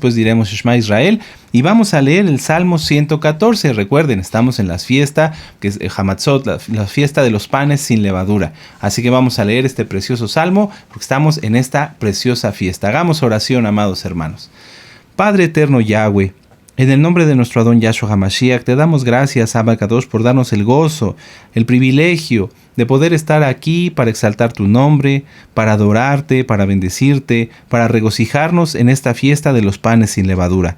después diremos Shema Israel, y vamos a leer el Salmo 114. Recuerden, estamos en la fiesta, que es Hamatzot, la fiesta de los panes sin levadura. Así que vamos a leer este precioso Salmo, porque estamos en esta preciosa fiesta. Hagamos oración, amados hermanos. Padre eterno Yahweh, en el nombre de nuestro Adón Yahshua HaMashiach, te damos gracias, Abba Kadosh, por darnos el gozo, el privilegio de poder estar aquí para exaltar tu nombre, para adorarte, para bendecirte, para regocijarnos en esta fiesta de los panes sin levadura.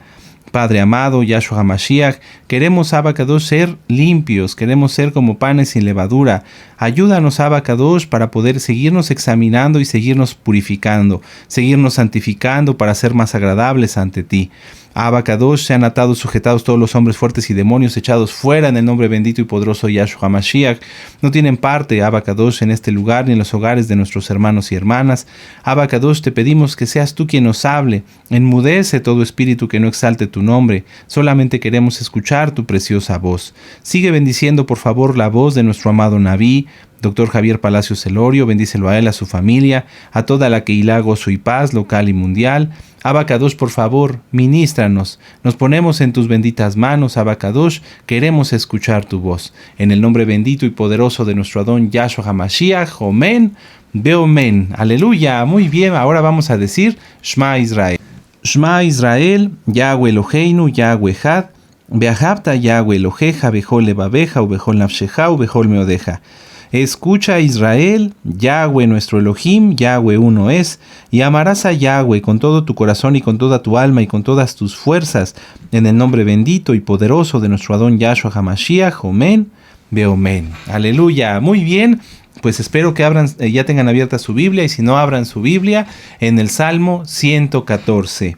Padre amado, Yahshua HaMashiach, queremos, Abba Kadosh, ser limpios, queremos ser como panes sin levadura. Ayúdanos, Abba Kadosh, para poder seguirnos examinando y seguirnos purificando, seguirnos santificando para ser más agradables ante ti. Abba Kadosh, sean atados, sujetados todos los hombres fuertes y demonios echados fuera en el nombre bendito y poderoso de Yahshua HaMashiach. No tienen parte, Abba Kadosh, en este lugar ni en los hogares de nuestros hermanos y hermanas. Abba Kadosh, te pedimos que seas tú quien nos hable. Enmudece todo espíritu que no exalte tu nombre. Solamente queremos escuchar tu preciosa voz. Sigue bendiciendo, por favor, la voz de nuestro amado Naví, Dr. Javier Palacios Celorio. Bendícelo a él, a su familia, a toda la Keilah Gozo y Paz, local y mundial. Abba Kadosh, por favor, ministranos. Nos ponemos en tus benditas manos, Abba Kadosh. Queremos escuchar tu voz. En el nombre bendito y poderoso de nuestro Adón Yahshua HaMashiach. Omen, Beomen. Aleluya. Muy bien, ahora vamos a decir Shema Israel. Shema Israel, Yahweh Eloheinu, Yahweh Had. Beahabta Yahweh Eloheja, Bejol Levabeja, Ubejol Nafsheja, Ubejol Meodeja. Escucha, Israel, Yahweh nuestro Elohim, Yahweh uno es, y amarás a Yahweh con todo tu corazón y con toda tu alma y con todas tus fuerzas, en el nombre bendito y poderoso de nuestro Adón Yahshua HaMashiach. Omen, Beomen. Aleluya. Muy bien, pues espero que ya tengan abierta su Biblia, y si no, abran su Biblia en el Salmo 114.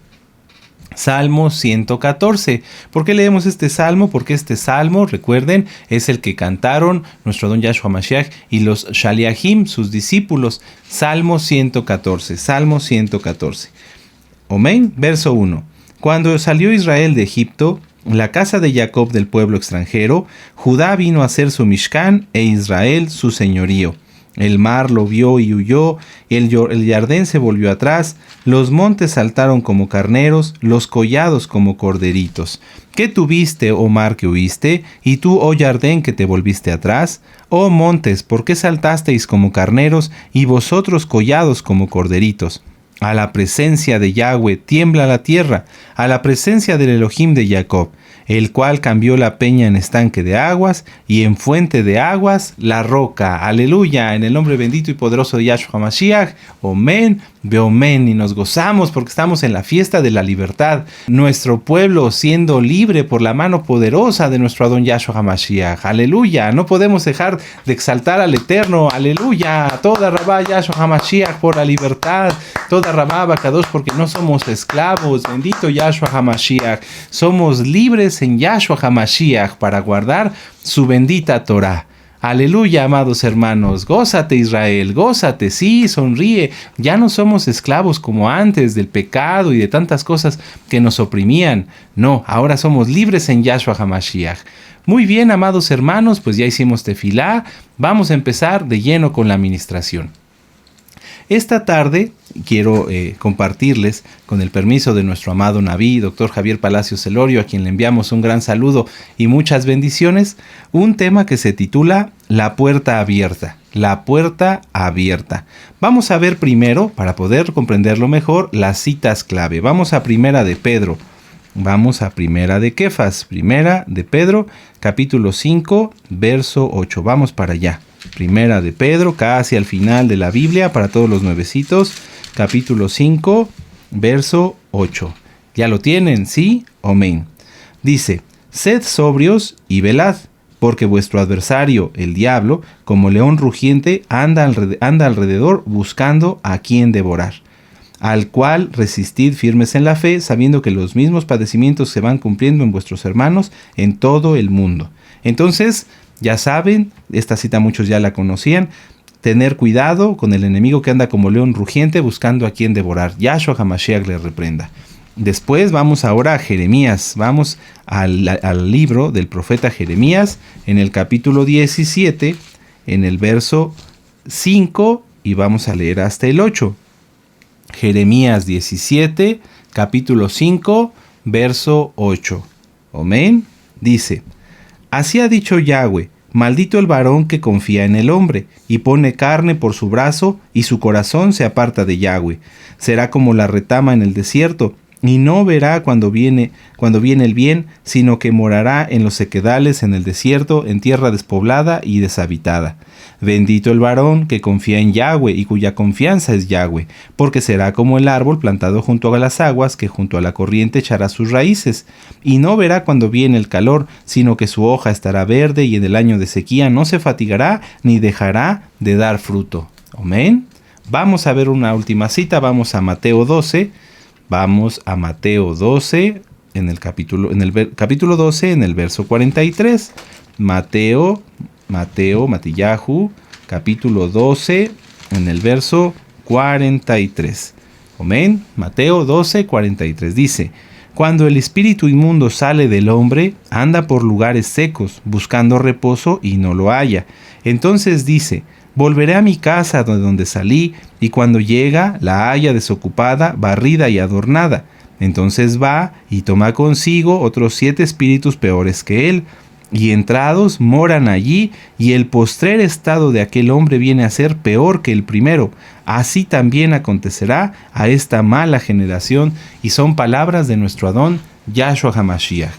Salmo 114. ¿Por qué leemos este salmo? Porque este salmo, recuerden, es el que cantaron nuestro Adón Yahshua HaMashiach y los Shaliachim, sus discípulos. Salmo 114. Salmo 114. Amén. Verso 1. Cuando salió Israel de Egipto, la casa de Jacob del pueblo extranjero, Judá vino a ser su Mishkan e Israel su señorío. El mar lo vio y huyó, el Jardín se volvió atrás, los montes saltaron como carneros, los collados como corderitos. ¿Qué tuviste, oh mar, que huiste? Y tú, oh Jardín, que te volviste atrás. Oh montes, ¿por qué saltasteis como carneros, y vosotros collados como corderitos? A la presencia de Yahweh tiembla la tierra, a la presencia del Elohim de Jacob, el cual cambió la peña en estanque de aguas y en fuente de aguas la roca. Aleluya, en el nombre bendito y poderoso de Yahshua HaMashiach. Omen, Beomen. Y nos gozamos porque estamos en la fiesta de la libertad. Nuestro pueblo siendo libre por la mano poderosa de nuestro Adón Yahshua HaMashiach. Aleluya, no podemos dejar de exaltar al Eterno. Aleluya, toda Rabá Yahshua HaMashiach por la libertad. Toda Rabá Bakadosh porque no somos esclavos. Bendito Yahshua HaMashiach. Somos libres en Yahshua HaMashiach para guardar su bendita Torah. Aleluya, amados hermanos. Gózate, Israel, gózate, sí, sonríe. Ya no somos esclavos como antes del pecado y de tantas cosas que nos oprimían. No, ahora somos libres en Yahshua HaMashiach. Muy bien, amados hermanos, pues ya hicimos tefilá. Vamos a empezar de lleno con la administración. Esta tarde quiero compartirles, con el permiso de nuestro amado Naví, Dr. Javier Palacios Celorio, a quien le enviamos un gran saludo y muchas bendiciones, un tema que se titula La Puerta Abierta. La Puerta Abierta. Vamos a ver primero, para poder comprenderlo mejor, las citas clave. Vamos a Primera de Pedro. Vamos a Primera de Kefas. Primera de Pedro, capítulo 5, verso 8. Vamos para allá. Primera de Pedro, casi al final de la Biblia, para todos los nuevecitos, capítulo 5, verso 8. ¿Ya lo tienen? ¿Sí? Amén. Dice, sed sobrios y velad, porque vuestro adversario, el diablo, como león rugiente, anda alrededor buscando a quien devorar. Al cual resistid firmes en la fe, sabiendo que los mismos padecimientos se van cumpliendo en vuestros hermanos en todo el mundo. Entonces, ya saben, esta cita muchos ya la conocían, tener cuidado con el enemigo que anda como león rugiente buscando a quien devorar. Yahshua HaMashiach le reprenda. Después vamos ahora a Jeremías, vamos al libro del profeta Jeremías, en el capítulo 17, en el verso 5, y vamos a leer hasta el 8. Jeremías 17, capítulo 5, verso 8. Amén. Dice: así ha dicho Yahweh: maldito el varón que confía en el hombre, y pone carne por su brazo, y su corazón se aparta de Yahweh. Será como la retama en el desierto, y no verá cuando viene el bien, sino que morará en los sequedales, en el desierto, en tierra despoblada y deshabitada. Bendito el varón que confía en Yahweh y cuya confianza es Yahweh, porque será como el árbol plantado junto a las aguas, que junto a la corriente echará sus raíces, y no verá cuando viene el calor, sino que su hoja estará verde, y en el año de sequía no se fatigará ni dejará de dar fruto. Amén. Vamos a ver una última cita. Vamos a Mateo 12. Vamos a Mateo 12, en el capítulo 12, en el verso 43. Matillahu, capítulo 12, en el verso 43. Amén. Mateo 12, 43 dice: cuando el espíritu inmundo sale del hombre, anda por lugares secos, buscando reposo y no lo halla. Entonces dice: volveré a mi casa de donde salí, y cuando llega la halla desocupada, barrida y adornada. Entonces va y toma consigo otros 7 espíritus peores que él, y entrados moran allí, y el postrer estado de aquel hombre viene a ser peor que el primero. Así también acontecerá a esta mala generación. Y son palabras de nuestro Adón, Yahshua HaMashiach.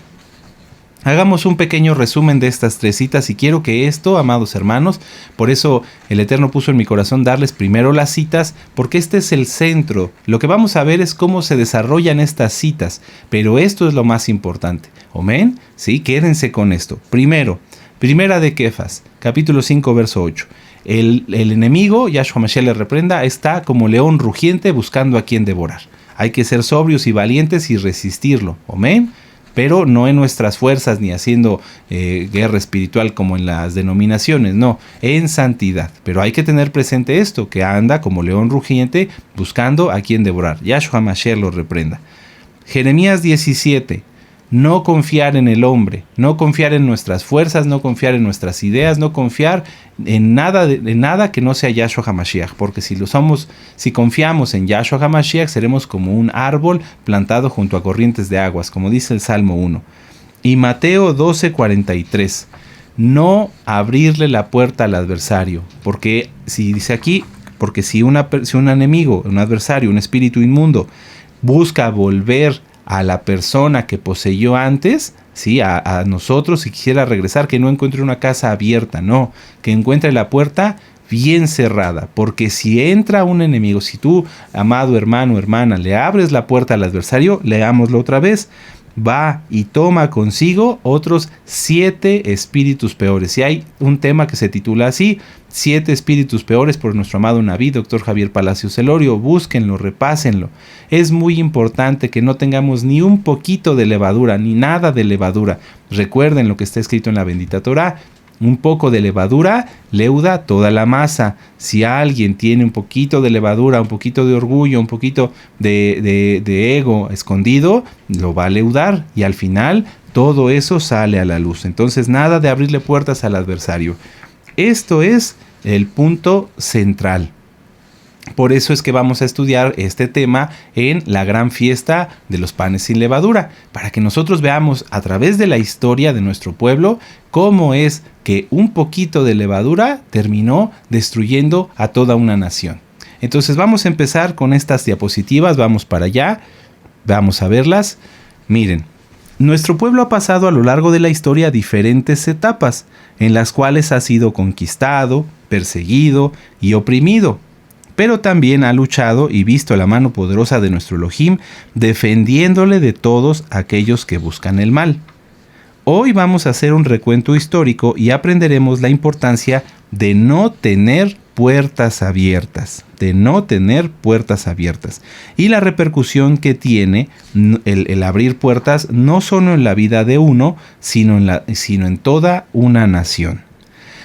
Hagamos un pequeño resumen de estas 3 citas, y quiero que esto, amados hermanos, por eso el Eterno puso en mi corazón darles primero las citas, porque este es el centro. Lo que vamos a ver es cómo se desarrollan estas citas, pero esto es lo más importante. ¿Amén? Sí, quédense con esto. Primera de Kefas, capítulo 5, verso 8. El enemigo, Yahshua Mashiach le reprenda, está como león rugiente buscando a quien devorar. Hay que ser sobrios y valientes y resistirlo. ¿Amén? Pero no en nuestras fuerzas ni haciendo guerra espiritual como en las denominaciones, no, en santidad. Pero hay que tener presente esto, que anda como león rugiente buscando a quien devorar. Yahshua Mashiach lo reprenda. Jeremías 17. No confiar en el hombre, no confiar en nuestras fuerzas, no confiar en nuestras ideas, no confiar en nada que no sea Yahshua HaMashiach, porque si confiamos en Yahshua HaMashiach, seremos como un árbol plantado junto a corrientes de aguas, como dice el Salmo 1. Y Mateo 12:43, no abrirle la puerta al adversario, porque si dice aquí, porque si un enemigo, un adversario, un espíritu inmundo, busca volver a la persona que poseyó antes, ¿sí? a nosotros, si quisiera regresar, que no encuentre una casa abierta, no, que encuentre la puerta bien cerrada, porque si entra un enemigo, si tú, amado hermano o hermana, le abres la puerta al adversario, leámoslo otra vez, va y toma consigo otros 7 espíritus peores. Y hay un tema que se titula así, 7 espíritus peores, por nuestro amado Naví, Dr. Javier Palacios Elorio. Búsquenlo, repásenlo. Es muy importante que no tengamos ni un poquito de levadura, ni nada de levadura. Recuerden lo que está escrito en la bendita Torá. Un poco de levadura leuda toda la masa. Si alguien tiene un poquito de levadura, un poquito de orgullo, un poquito de ego escondido, lo va a leudar, y al final todo eso sale a la luz. Entonces nada de abrirle puertas al adversario. Esto es el punto central. Por eso es que vamos a estudiar este tema en la gran fiesta de los panes sin levadura, para que nosotros veamos a través de la historia de nuestro pueblo cómo es que un poquito de levadura terminó destruyendo a toda una nación. Entonces vamos a empezar con estas diapositivas, vamos para allá, vamos a verlas. Miren, nuestro pueblo ha pasado a lo largo de la historia diferentes etapas, en las cuales ha sido conquistado, perseguido y oprimido. Pero también ha luchado y visto la mano poderosa de nuestro Elohim, defendiéndole de todos aquellos que buscan el mal. Hoy vamos a hacer un recuento histórico y aprenderemos la importancia de no tener puertas abiertas, y la repercusión que tiene el abrir puertas no solo en la vida de uno, sino en toda una nación.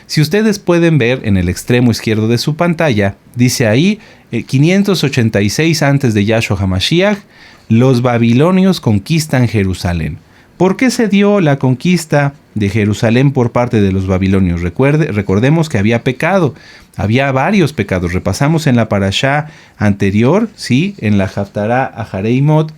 Si ustedes pueden ver en el extremo izquierdo de su pantalla, dice ahí 586 antes de Yahshua HaMashiach, los babilonios conquistan Jerusalén. ¿Por qué se dio la conquista de Jerusalén por parte de los babilonios? Recordemos que había pecado, había varios pecados. Repasamos en la parashá anterior, ¿sí? En la Haftará Ahareimot,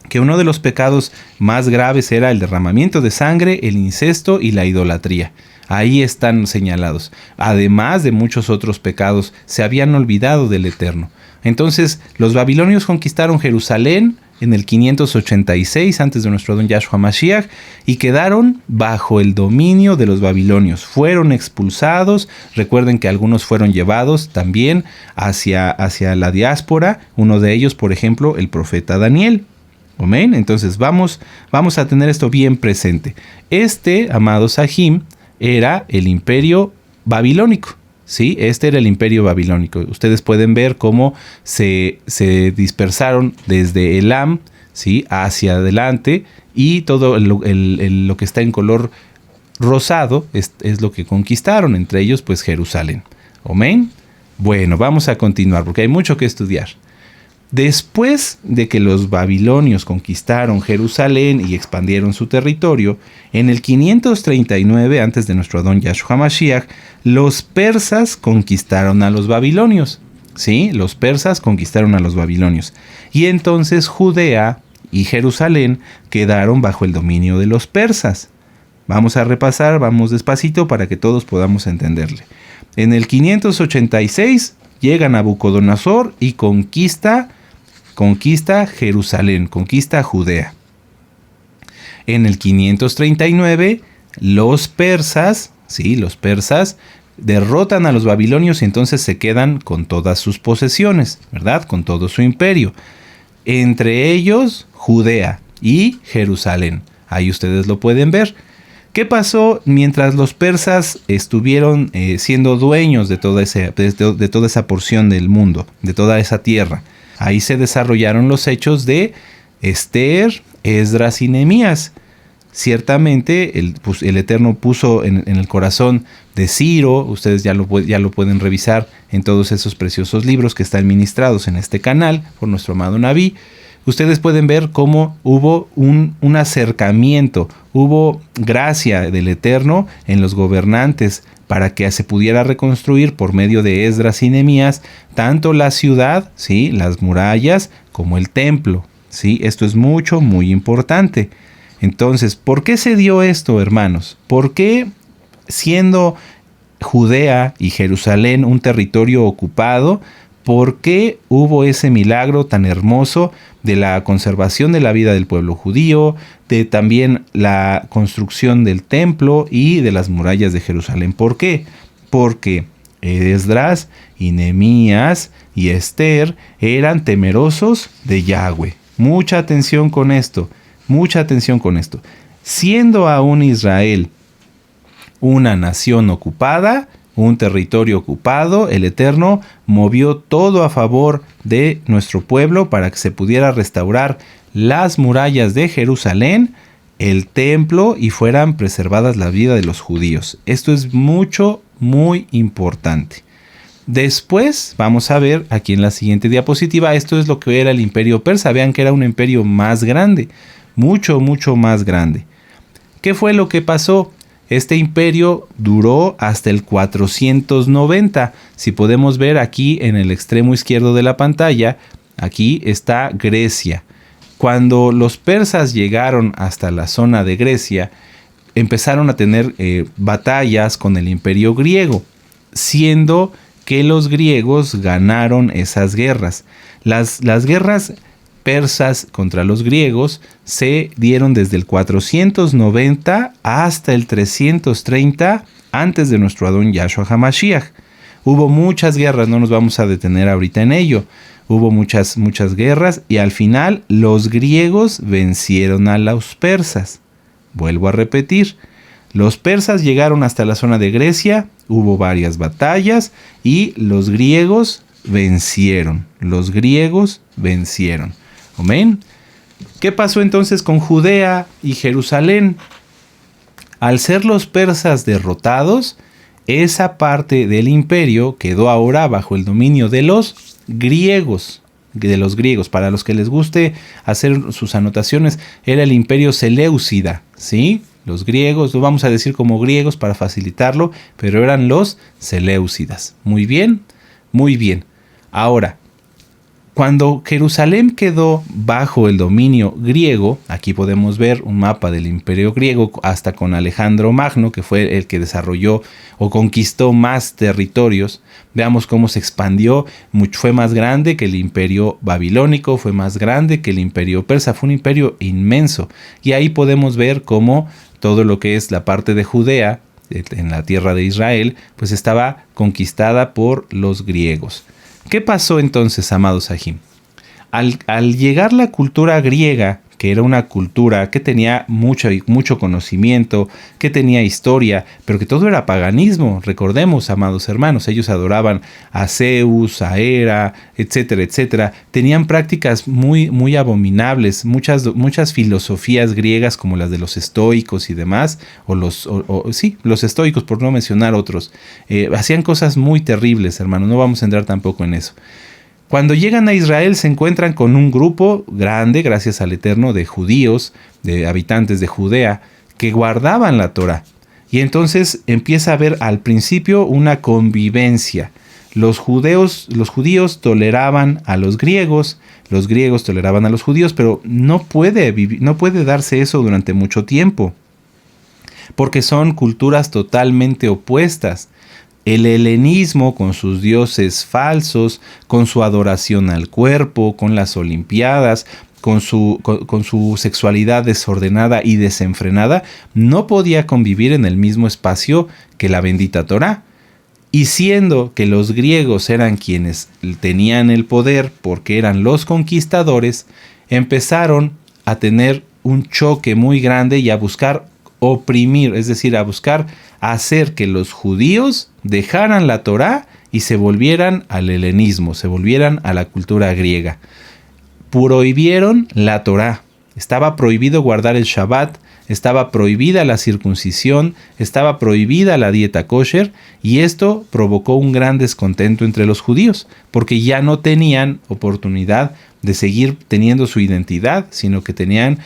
que uno de los pecados más graves era el derramamiento de sangre, el incesto y la idolatría. Ahí están señalados. Además de muchos otros pecados, se habían olvidado del Eterno. Entonces, los babilonios conquistaron Jerusalén en el 586 antes de nuestro Adón Yahshua Mashiach y quedaron bajo el dominio de los babilonios. Fueron expulsados. Recuerden que algunos fueron llevados también hacia la diáspora. Uno de ellos, por ejemplo, el profeta Daniel. Amén. Entonces vamos a tener esto bien presente. Amados Sahim, era el imperio babilónico. ¿Sí? Este era el imperio babilónico. Ustedes pueden ver cómo se dispersaron desde Elam, ¿sí? Hacia adelante, y todo lo que está en color rosado es lo que conquistaron, entre ellos pues Jerusalén. Amén. Bueno, vamos a continuar porque hay mucho que estudiar. Después de que los babilonios conquistaron Jerusalén y expandieron su territorio, en el 539 antes de nuestro Adón Yahshua Mashiach, los persas conquistaron a los babilonios. ¿Sí? Los persas conquistaron a los babilonios. Y entonces Judea y Jerusalén quedaron bajo el dominio de los persas. Vamos a repasar, vamos despacito para que todos podamos entenderle. En el 586 llega Nabucodonosor y conquista Jerusalén, conquista Judea. En el 539, los persas derrotan a los babilonios y entonces se quedan con todas sus posesiones, ¿verdad? Con todo su imperio. Entre ellos, Judea y Jerusalén. Ahí ustedes lo pueden ver. ¿Qué pasó mientras los persas estuvieron siendo dueños de toda esa porción del mundo, de toda esa tierra? Ahí se desarrollaron los hechos de Esther, Esdras y Nehemías. Ciertamente el Eterno puso en el corazón de Ciro, ustedes ya lo pueden revisar en todos esos preciosos libros que están ministrados en este canal por nuestro amado Naví. Ustedes pueden ver cómo hubo un acercamiento, hubo gracia del Eterno en los gobernantes para que se pudiera reconstruir por medio de Esdras y Nehemías tanto la ciudad, ¿sí? Las murallas, como el templo, ¿sí? Esto es muy importante. Entonces, ¿por qué se dio esto, hermanos? ¿Por qué, siendo Judea y Jerusalén un territorio ocupado, por qué hubo ese milagro tan hermoso de la conservación de la vida del pueblo judío, de también la construcción del templo y de las murallas de Jerusalén? ¿Por qué? Porque Esdras y Nehemías y Esther eran temerosos de Yahweh. Mucha atención con esto. Siendo aún Israel una nación ocupada, un territorio ocupado, el Eterno movió todo a favor de nuestro pueblo para que se pudiera restaurar las murallas de Jerusalén, el templo, y fueran preservadas la vida de los judíos. Esto es muy importante. Después vamos a ver aquí en la siguiente diapositiva, esto es lo que era el imperio persa. Vean que era un imperio más grande, mucho más grande. ¿Qué fue lo que pasó? Este imperio duró hasta el 490. Si podemos ver aquí en el extremo izquierdo de la pantalla, aquí está Grecia. Cuando los persas llegaron hasta la zona de Grecia, empezaron a tener batallas con el imperio griego, siendo que los griegos ganaron esas guerras. Las guerras persas contra los griegos se dieron desde el 490 hasta el 330 antes de nuestro Adón Yahshua HaMashiach. Hubo muchas guerras, no nos vamos a detener ahorita en ello. Hubo muchas guerras y al final los griegos vencieron a los persas. Vuelvo a repetir, los persas llegaron hasta la zona de Grecia, hubo varias batallas y los griegos vencieron. Amén. ¿Qué pasó entonces con Judea y Jerusalén? Al ser los persas derrotados, esa parte del imperio quedó ahora bajo el dominio de los griegos. Para los que les guste hacer sus anotaciones, era el imperio seleucida, ¿sí? Los griegos, lo vamos a decir como griegos para facilitarlo, pero eran los seleucidas. Muy bien. Ahora, Cuando Jerusalén quedó bajo el dominio griego, aquí podemos ver un mapa del Imperio griego hasta con Alejandro Magno, que fue el que desarrolló o conquistó más territorios. Veamos cómo se expandió, fue más grande que el Imperio babilónico, fue más grande que el Imperio persa, fue un imperio inmenso. Y ahí podemos ver cómo todo lo que es la parte de Judea, en la tierra de Israel, pues estaba conquistada por los griegos. ¿Qué pasó entonces, amados Sahim? Al llegar la cultura griega, que era una cultura que tenía mucho conocimiento, que tenía historia, pero que todo era paganismo, recordemos, amados hermanos, ellos adoraban a Zeus, a Hera, etcétera, etcétera. Tenían prácticas muy abominables, muchas filosofías griegas como las de los estoicos y demás, los estoicos, por no mencionar otros. Hacían cosas muy terribles, hermanos, no vamos a entrar tampoco en eso. Cuando llegan a Israel se encuentran con un grupo grande, gracias al Eterno, de judíos, de habitantes de Judea, que guardaban la Torá. Y entonces empieza a haber al principio una convivencia. Los judíos toleraban a los griegos toleraban a los judíos, pero no puede darse eso durante mucho tiempo, porque son culturas totalmente opuestas. El helenismo, con sus dioses falsos, con su adoración al cuerpo, con las olimpiadas, con su sexualidad desordenada y desenfrenada, no podía convivir en el mismo espacio que la bendita Torá. Y siendo que los griegos eran quienes tenían el poder porque eran los conquistadores, empezaron a tener un choque muy grande y a buscar oprimir, es decir, a buscar hacer que los judíos dejaran la Torá y se volvieran al helenismo, se volvieran a la cultura griega. Prohibieron la Torá. Estaba prohibido guardar el Shabbat, estaba prohibida la circuncisión, estaba prohibida la dieta kosher, y esto provocó un gran descontento entre los judíos, porque ya no tenían oportunidad de seguir teniendo su identidad, sino que tenían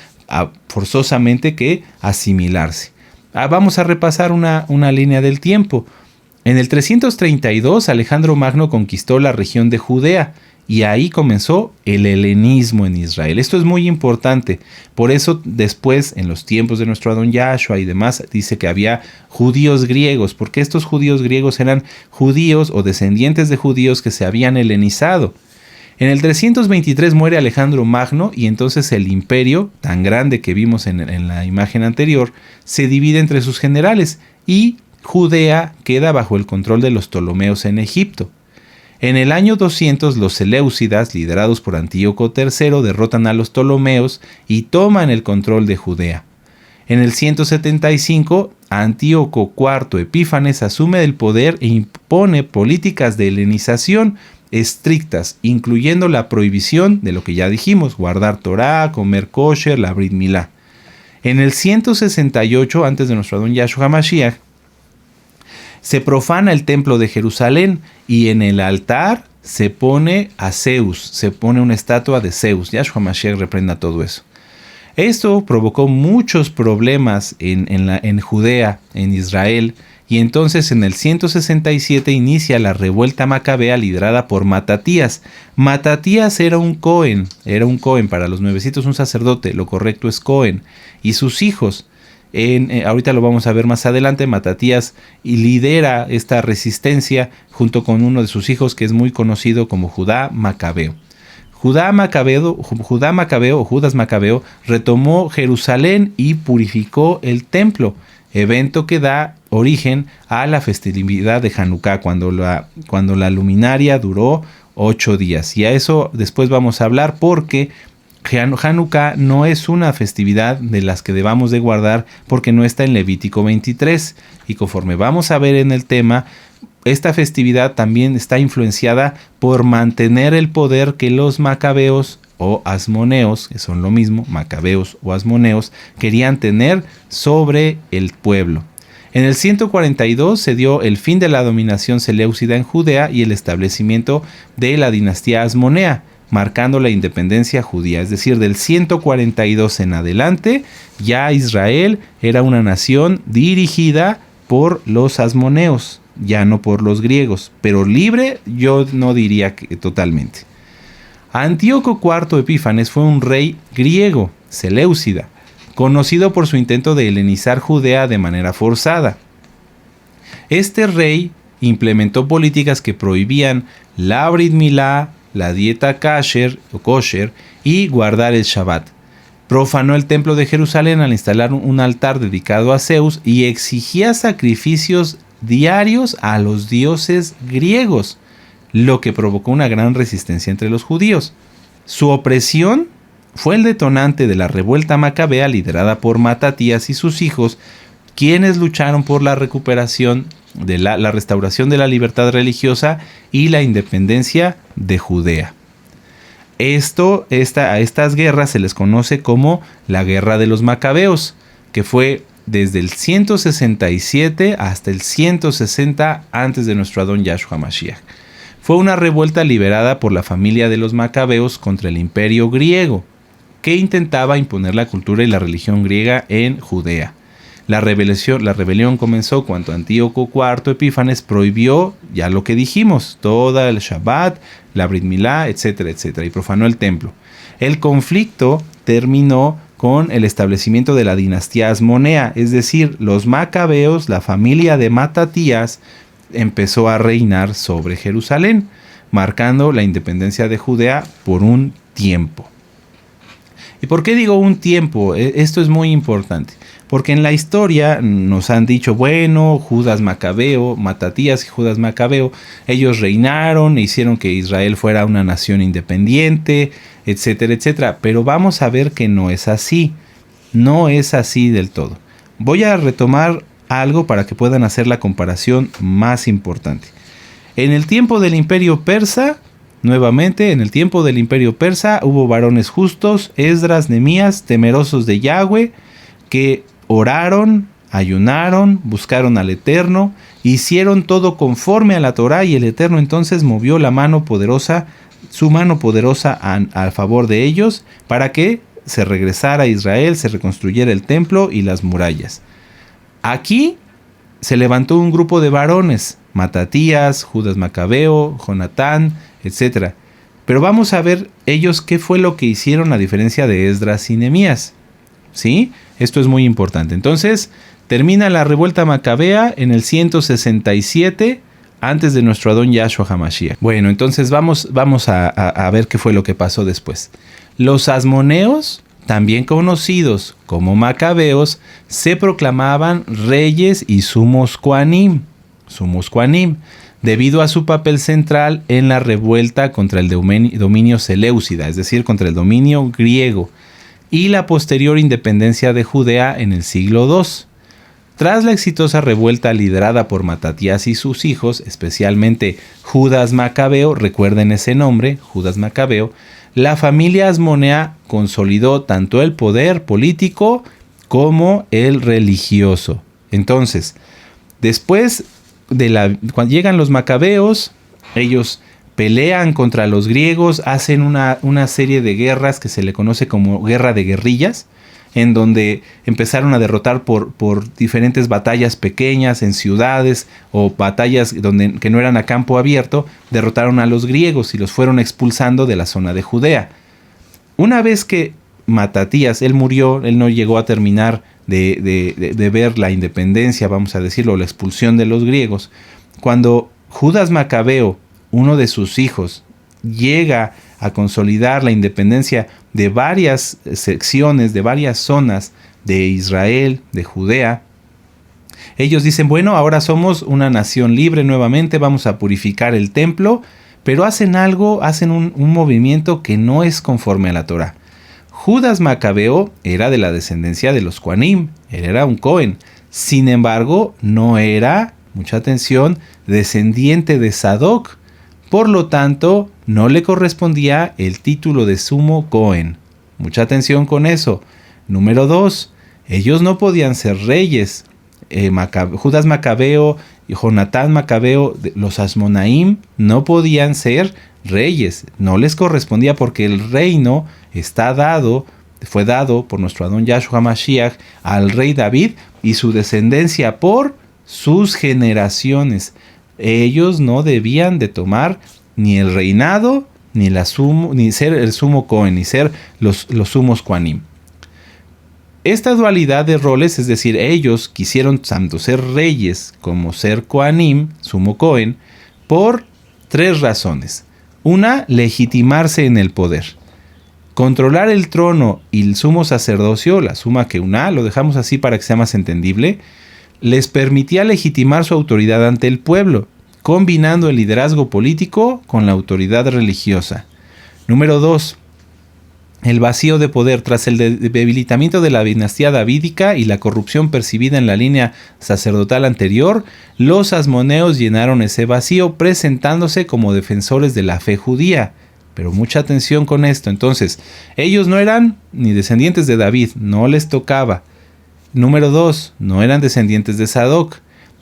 forzosamente que asimilarse. Vamos a repasar una línea del tiempo. En el 332 Alejandro Magno conquistó la región de Judea y ahí comenzó el helenismo en Israel. Esto es muy importante. Por eso después, en los tiempos de nuestro Adón Yahshua y demás, dice que había judíos griegos, porque estos judíos griegos eran judíos o descendientes de judíos que se habían helenizado. En el 323 muere Alejandro Magno y entonces el imperio, tan grande que vimos en la imagen anterior, se divide entre sus generales y Judea queda bajo el control de los Ptolomeos en Egipto. En el año 200 los seleucidas, liderados por Antíoco III, derrotan a los Ptolomeos y toman el control de Judea. En el 175, Antíoco IV Epífanes asume el poder e impone políticas de helenización estrictas, incluyendo la prohibición de lo que ya dijimos, guardar Torá, comer kosher, la Brit Milá. En el 168, antes de nuestro Adón Yahshua HaMashiach, se profana el templo de Jerusalén y en el altar se pone a Zeus, se pone una estatua de Zeus. Yahshua HaMashiach reprenda todo eso. Esto provocó muchos problemas en Judea, en Israel, y entonces en el 167 inicia la revuelta macabea liderada por Matatías. Matatías era un Cohen para los nuevecitos, un sacerdote, lo correcto es Cohen, y sus hijos. Ahorita lo vamos a ver más adelante. Matatías lidera esta resistencia junto con uno de sus hijos que es muy conocido como Judá Macabeo. Judas Macabeo retomó Jerusalén y purificó el templo, evento que da origen a la festividad de Hanukkah, cuando la luminaria duró 8 días. Y a eso después vamos a hablar, porque Hanukkah no es una festividad de las que debamos de guardar, porque no está en Levítico 23. Y conforme vamos a ver en el tema, esta festividad también está influenciada por mantener el poder que los macabeos o asmoneos, que son lo mismo, macabeos o asmoneos, querían tener sobre el pueblo. En el 142 se dio el fin de la dominación seleucida en Judea y el establecimiento de la dinastía asmonea, marcando la independencia judía. Es decir, del 142 en adelante, ya Israel era una nación dirigida por los asmoneos, ya no por los griegos, pero libre yo no diría que totalmente. Antíoco IV Epífanes fue un rey griego, Seleucida, conocido por su intento de helenizar Judea de manera forzada. Este rey implementó políticas que prohibían la Brit Milá, la dieta kosher y guardar el Shabbat. Profanó el templo de Jerusalén al instalar un altar dedicado a Zeus y exigía sacrificios diarios a los dioses griegos, lo que provocó una gran resistencia entre los judíos. Su opresión fue el detonante de la revuelta macabea liderada por Matatías y sus hijos, quienes lucharon por la recuperación de la restauración de la libertad religiosa y la independencia de Judea. A estas guerras se les conoce como la Guerra de los Macabeos, que fue desde el 167 hasta el 160 antes de nuestro Adón Yahshua Mashiach. Fue una revuelta liderada por la familia de los Macabeos contra el imperio griego, que intentaba imponer la cultura y la religión griega en Judea. La rebelión comenzó cuando Antíoco IV Epífanes prohibió, ya lo que dijimos, todo el Shabbat, la Brit Milá, etcétera, etcétera, y profanó el templo. El conflicto terminó con el establecimiento de la dinastía Asmonea, es decir, los Macabeos, la familia de Matatías, empezó a reinar sobre Jerusalén, marcando la independencia de Judea por un tiempo. ¿Y por qué digo un tiempo? Esto es muy importante. Porque en la historia nos han dicho, bueno, Judas Macabeo, Matatías y Judas Macabeo, ellos reinaron e hicieron que Israel fuera una nación independiente, etcétera, etcétera. Pero vamos a ver que no es así. No es así del todo. Voy a retomar algo para que puedan hacer la comparación más importante. En el tiempo del Imperio Persa, nuevamente, en el tiempo del Imperio Persa hubo varones justos, Esdras, Nehemías, temerosos de Yahweh, que oraron, ayunaron, buscaron al Eterno, hicieron todo conforme a la Torá, y el Eterno entonces movió su mano poderosa a favor de ellos, para que se regresara a Israel, se reconstruyera el templo y las murallas. Aquí se levantó un grupo de varones, Matatías, Judas Macabeo, Jonatán, etc. Pero vamos a ver ellos qué fue lo que hicieron a diferencia de Esdras y Nehemías. ¿Sí? Esto es muy importante. Entonces, termina la revuelta macabea en el 167 antes de nuestro Adón Yahshua HaMashiach. Bueno, entonces vamos a ver qué fue lo que pasó después. Los asmoneos, también conocidos como macabeos, se proclamaban reyes y sumos kohanim, debido a su papel central en la revuelta contra el dominio seleucida, es decir, contra el dominio griego, y la posterior independencia de Judea en el siglo II. Tras la exitosa revuelta liderada por Matatías y sus hijos, especialmente Judas Macabeo, recuerden ese nombre, Judas Macabeo, la familia asmonea consolidó tanto el poder político como el religioso. Entonces, después cuando llegan los macabeos, ellos pelean contra los griegos, hacen una serie de guerras que se le conoce como guerra de guerrillas, en donde empezaron a derrotar por diferentes batallas pequeñas en ciudades o batallas que no eran a campo abierto, derrotaron a los griegos y los fueron expulsando de la zona de Judea. Una vez que Matatías, él murió, él no llegó a terminar de ver la independencia, vamos a decirlo, la expulsión de los griegos. Cuando Judas Macabeo, uno de sus hijos, llega a consolidar la independencia de varias secciones, de varias zonas de Israel, de Judea, ellos dicen, bueno, ahora somos una nación libre nuevamente, vamos a purificar el templo, pero hacen un movimiento que no es conforme a la Torá. Judas Macabeo era de la descendencia de los Kohanim, él era un Cohen, sin embargo, no era, mucha atención, descendiente de Sadoc. Por lo tanto, no le correspondía el título de sumo Cohen. Mucha atención con eso. Número 2. Ellos no podían ser reyes. Judas Macabeo y Jonatán Macabeo, los Asmonaim, no podían ser reyes. No les correspondía porque el reino fue dado por nuestro Adón Yahshua Mashiach al rey David y su descendencia por sus generaciones. Ellos no debían de tomar ni el reinado ni ser el sumo Cohen, ni ser los sumos Kohanim. Esta dualidad de roles, es decir, ellos quisieron tanto ser reyes como ser Kohanim, sumo Cohen, por 3 razones. Una, legitimarse en el poder. Controlar el trono y el sumo sacerdocio, la suma Keuná, lo dejamos así para que sea más entendible, les permitía legitimar su autoridad ante el pueblo, combinando el liderazgo político con la autoridad religiosa. Número 2. El vacío de poder. Tras el debilitamiento de la dinastía davídica y la corrupción percibida en la línea sacerdotal anterior, los asmoneos llenaron ese vacío presentándose como defensores de la fe judía. Pero mucha atención con esto. Entonces, ellos no eran ni descendientes de David, no les tocaba. Número 2, no eran descendientes de Sadoc.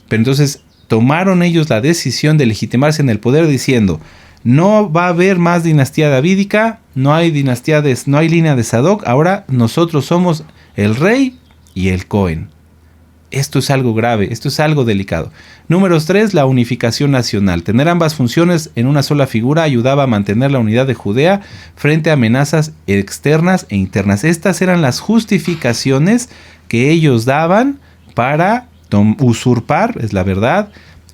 Pero entonces tomaron ellos la decisión de legitimarse en el poder diciendo: no va a haber más dinastía davídica, no hay línea de Sadoc, ahora nosotros somos el rey y el Cohen. Esto es algo grave, esto es algo delicado. Número 3, la unificación nacional. Tener ambas funciones en una sola figura ayudaba a mantener la unidad de Judea frente a amenazas externas e internas. Estas eran las justificaciones que ellos daban para usurpar, es la verdad,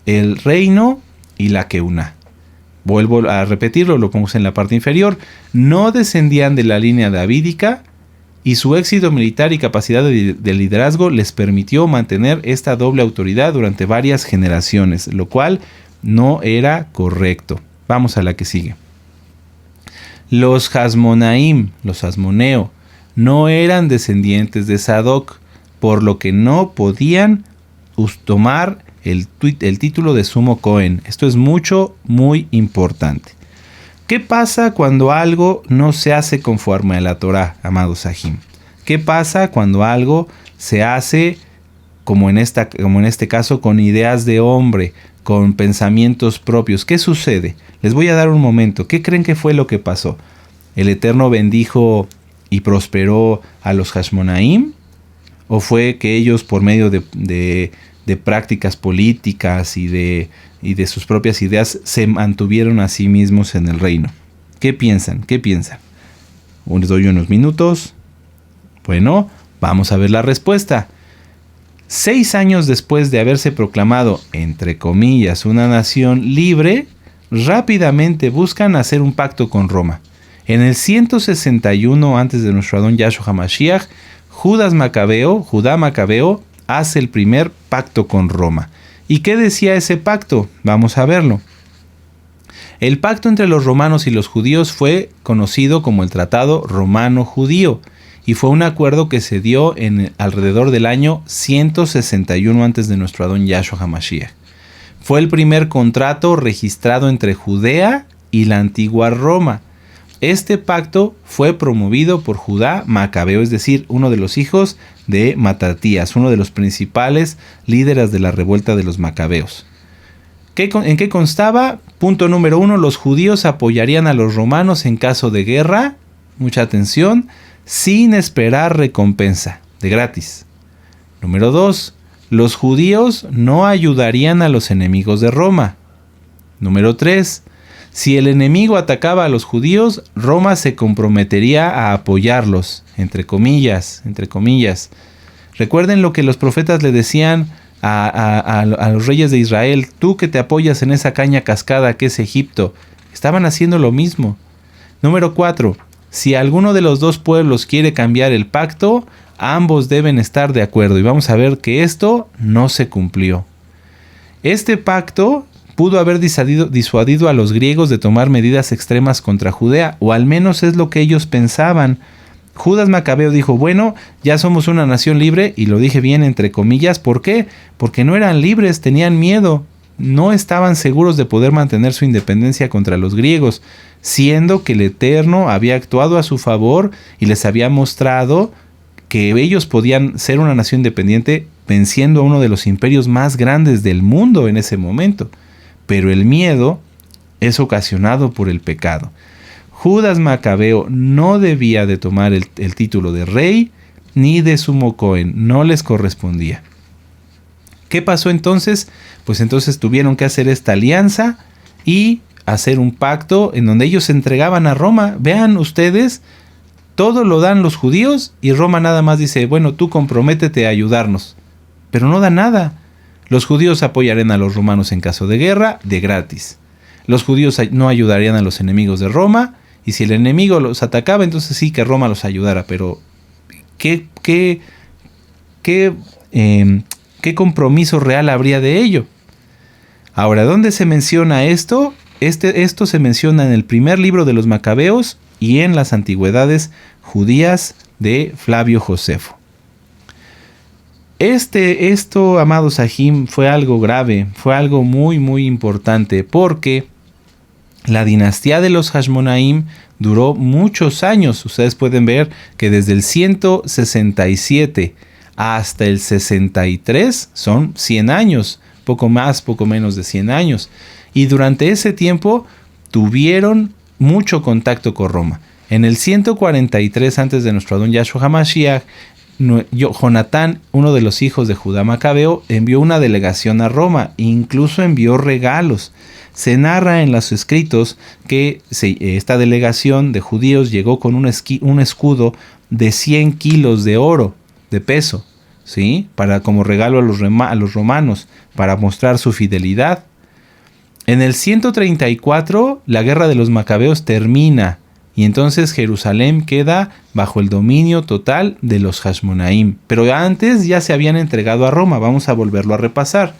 el reino y la Keuná. Vuelvo a repetirlo, lo pongo en la parte inferior. No descendían de la línea davídica y su éxito militar y capacidad de liderazgo les permitió mantener esta doble autoridad durante varias generaciones, lo cual no era correcto. Vamos a la que sigue. Los Hasmonaim, los Hasmoneo, no eran descendientes de Sadoc, por lo que no podían tomar el título de sumo Cohen. Esto es muy importante. ¿Qué pasa cuando algo no se hace conforme a la Torá, amados Sahim? ¿Qué pasa cuando algo se hace, como en este caso, con ideas de hombre, con pensamientos propios? ¿Qué sucede? Les voy a dar un momento. ¿Qué creen que fue lo que pasó? ¿El Eterno bendijo y prosperó a los Hashmonaim? ¿O fue que ellos, por medio de prácticas políticas y de sus propias ideas, se mantuvieron a sí mismos en el reino? ¿Qué piensan? Les doy unos minutos. Bueno, vamos a ver la respuesta. 6 años después de haberse proclamado, entre comillas, una nación libre, rápidamente buscan hacer un pacto con Roma. En el 161 antes de nuestro Adón Yahshua HaMashiach, Judá Macabeo hace el primer pacto con Roma. ¿Y qué decía ese pacto? Vamos a verlo. El pacto entre los romanos y los judíos fue conocido como el Tratado Romano-Judío y fue un acuerdo que se dio alrededor del año 161 antes de nuestro Adón Yahshua HaMashiach. Fue el primer contrato registrado entre Judea y la antigua Roma. Este pacto fue promovido por Judá Macabeo, es decir, uno de los hijos de Matatías, uno de los principales líderes de la revuelta de los Macabeos. ¿En qué constaba? Punto número 1, los judíos apoyarían a los romanos en caso de guerra, mucha atención, sin esperar recompensa, de gratis. Número 2, los judíos no ayudarían a los enemigos de Roma. Número 3, si el enemigo atacaba a los judíos, Roma se comprometería a apoyarlos, entre comillas. Recuerden lo que los profetas le decían a los reyes de Israel: tú que te apoyas en esa caña cascada que es Egipto. Estaban haciendo lo mismo. Número 4. Si alguno de los dos pueblos quiere cambiar el pacto, ambos deben estar de acuerdo. Y vamos a ver que esto no se cumplió. Este pacto pudo haber disuadido a los griegos de tomar medidas extremas contra Judea, o al menos es lo que ellos pensaban. Judas Macabeo dijo: bueno, ya somos una nación libre, y lo dije bien entre comillas. ¿Por qué? Porque no eran libres, tenían miedo, no estaban seguros de poder mantener su independencia contra los griegos, siendo que el Eterno había actuado a su favor y les había mostrado que ellos podían ser una nación independiente venciendo a uno de los imperios más grandes del mundo en ese momento. Pero el miedo es ocasionado por el pecado. Judas Macabeo no debía de tomar el título de rey ni de sumo Cohen, no les correspondía. ¿Qué pasó entonces? Pues entonces tuvieron que hacer esta alianza y hacer un pacto en donde ellos se entregaban a Roma. Vean ustedes, todo lo dan los judíos y Roma nada más dice, bueno, tú comprométete a ayudarnos. Pero no da nada. Los judíos apoyarían a los romanos en caso de guerra, de gratis. Los judíos no ayudarían a los enemigos de Roma, y si el enemigo los atacaba, entonces sí que Roma los ayudara. Pero ¿qué compromiso real habría de ello? Ahora, ¿dónde se menciona esto? Esto se menciona en el primer libro de los Macabeos y en las antigüedades judías de Flavio Josefo. Esto, amados Sahim, fue algo grave, fue algo muy, muy importante, porque la dinastía de los Hashmonaim duró muchos años. Ustedes pueden ver que desde el 167 hasta el 63 son 100 años, poco más, poco menos de 100 años. Y durante ese tiempo tuvieron mucho contacto con Roma. En el 143 antes de nuestro Adón Yahshua HaMashiach, Jonatán, uno de los hijos de Judá Macabeo, envió una delegación a Roma, incluso envió regalos. Se narra en los escritos que esta delegación de judíos llegó con un escudo de 100 kilos de oro, de peso, ¿sí? Como regalo a los romanos, para mostrar su fidelidad. En el 134, la guerra de los Macabeos termina, y entonces Jerusalén queda bajo el dominio total de los Hashmonaim. Pero antes ya se habían entregado a Roma. Vamos a volverlo a repasar.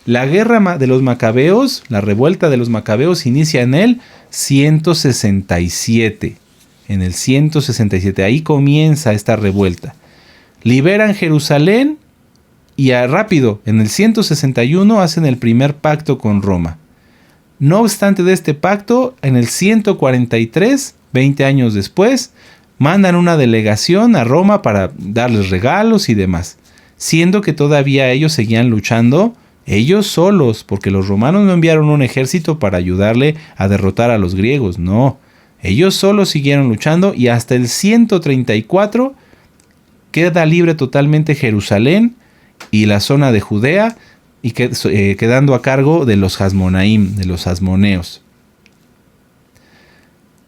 La guerra de los Macabeos, la revuelta de los Macabeos, inicia en el 167. En el 167, ahí comienza esta revuelta. Liberan Jerusalén y rápido, en el 161 hacen el primer pacto con Roma. No obstante de este pacto, en el 143, 20 años después, mandan una delegación a Roma para darles regalos y demás, siendo que todavía ellos seguían luchando ellos solos, porque los romanos no enviaron un ejército para ayudarle a derrotar a los griegos, no. Ellos solos siguieron luchando y hasta el 134 queda libre totalmente Jerusalén y la zona de Judea, y quedando a cargo de los Hasmonaim, de los Hasmoneos.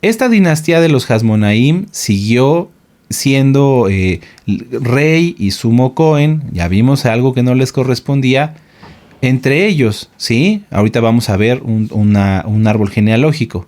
Esta dinastía de los Hasmonaim siguió siendo rey y sumo Cohen. Ya vimos algo que no les correspondía entre ellos, ¿sí? Ahorita vamos a ver un árbol genealógico.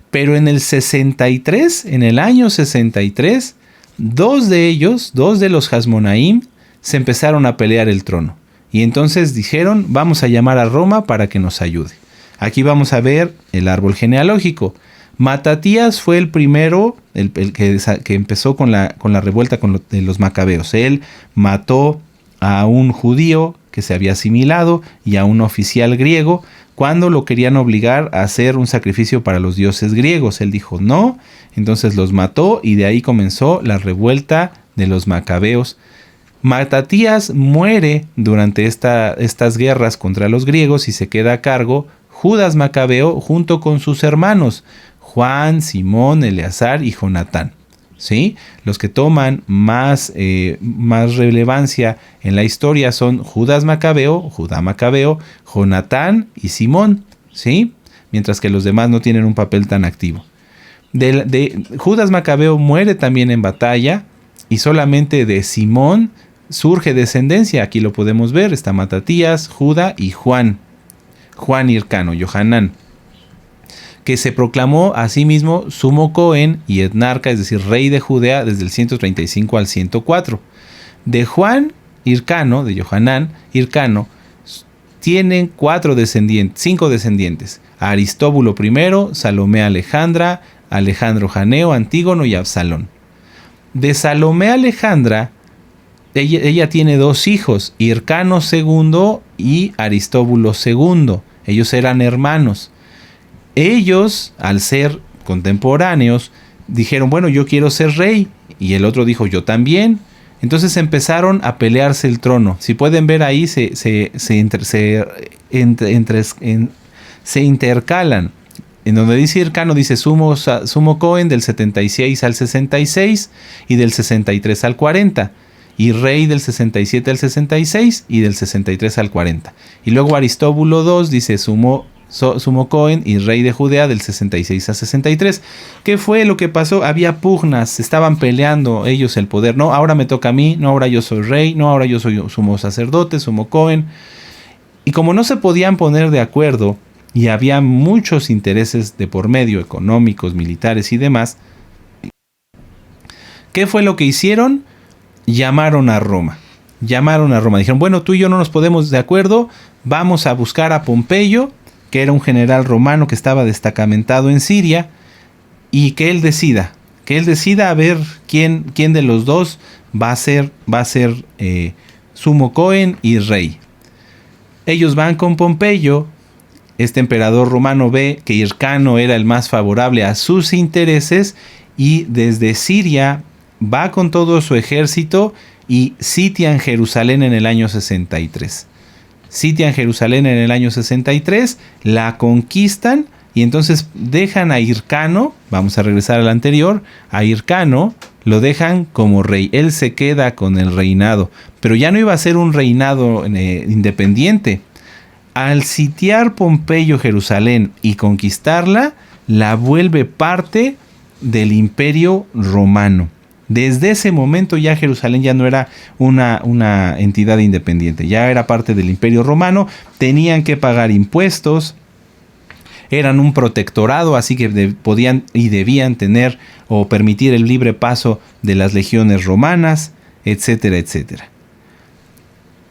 Pero en el 63, en el año 63, dos de los Hasmonaim, se empezaron a pelear el trono. Y entonces dijeron, vamos a llamar a Roma para que nos ayude. Aquí vamos a ver el árbol genealógico. Matatías fue el primero, el que empezó con la revuelta de los Macabeos. Él mató a un judío que se había asimilado y a un oficial griego cuando lo querían obligar a hacer un sacrificio para los dioses griegos. Él dijo no, entonces los mató y de ahí comenzó la revuelta de los Macabeos. Matatías muere durante estas guerras contra los griegos y se queda a cargo Judas Macabeo junto con sus hermanos Juan, Simón, Eleazar y Jonatán, ¿sí? Los que toman más relevancia en la historia son Judá Macabeo, Jonatán y Simón, ¿sí? Mientras que los demás no tienen un papel tan activo. Judas Macabeo muere también en batalla y solamente de Simón surge descendencia. Aquí lo podemos ver, está Matatías, Judá y Juan Hircano, Yohanan, que se proclamó a sí mismo sumo Cohen y etnarca, es decir, rey de Judea desde el 135 al 104. De Juan Hircano, de Yohanan Hircano, tienen 5 descendientes: Aristóbulo I, Salomé Alejandra, Alejandro Janeo, Antígono y Absalón. De Salomé Alejandra, ella tiene 2 hijos, Hircano II y Aristóbulo II. Ellos eran hermanos. Ellos, al ser contemporáneos, dijeron, bueno, yo quiero ser rey. Y el otro dijo, yo también. Entonces empezaron a pelearse el trono. Si pueden ver ahí, se intercalan. En donde dice Hircano, dice sumo Cohen del 76 al 66 y del 63 al 40. Y rey del 67 al 66 y del 63 al 40. Y luego Aristóbulo II dice sumo sumo Cohen y rey de Judea del 66 a 63. ¿Qué fue lo que pasó? Había pugnas, estaban peleando ellos el poder. No, ahora me toca a mí, no, ahora yo soy rey, no, ahora yo soy sumo sacerdote, sumo Cohen. Y como no se podían poner de acuerdo y había muchos intereses de por medio, económicos, militares y demás, ¿qué fue lo que hicieron? Llamaron a Roma. Dijeron, bueno, tú y yo no nos podemos de acuerdo, vamos a buscar a Pompeyo, que era un general romano que estaba destacamentado en Siria, y que él decida a ver quién de los dos va a ser sumo Cohen y rey. Ellos van con Pompeyo. Este emperador romano ve que Hircano era el más favorable a sus intereses y desde Siria va con todo su ejército y sitian Jerusalén en el año 63. La conquistan y entonces dejan a Hircano, vamos a regresar al anterior, a Hircano lo dejan como rey. Él se queda con el reinado, pero ya no iba a ser un reinado independiente. Al sitiar Pompeyo Jerusalén y conquistarla, la vuelve parte del Imperio Romano. Desde ese momento ya Jerusalén ya no era una entidad independiente, ya era parte del Imperio Romano, tenían que pagar impuestos, eran un protectorado, así que podían y debían tener o permitir el libre paso de las legiones romanas, etcétera, etcétera.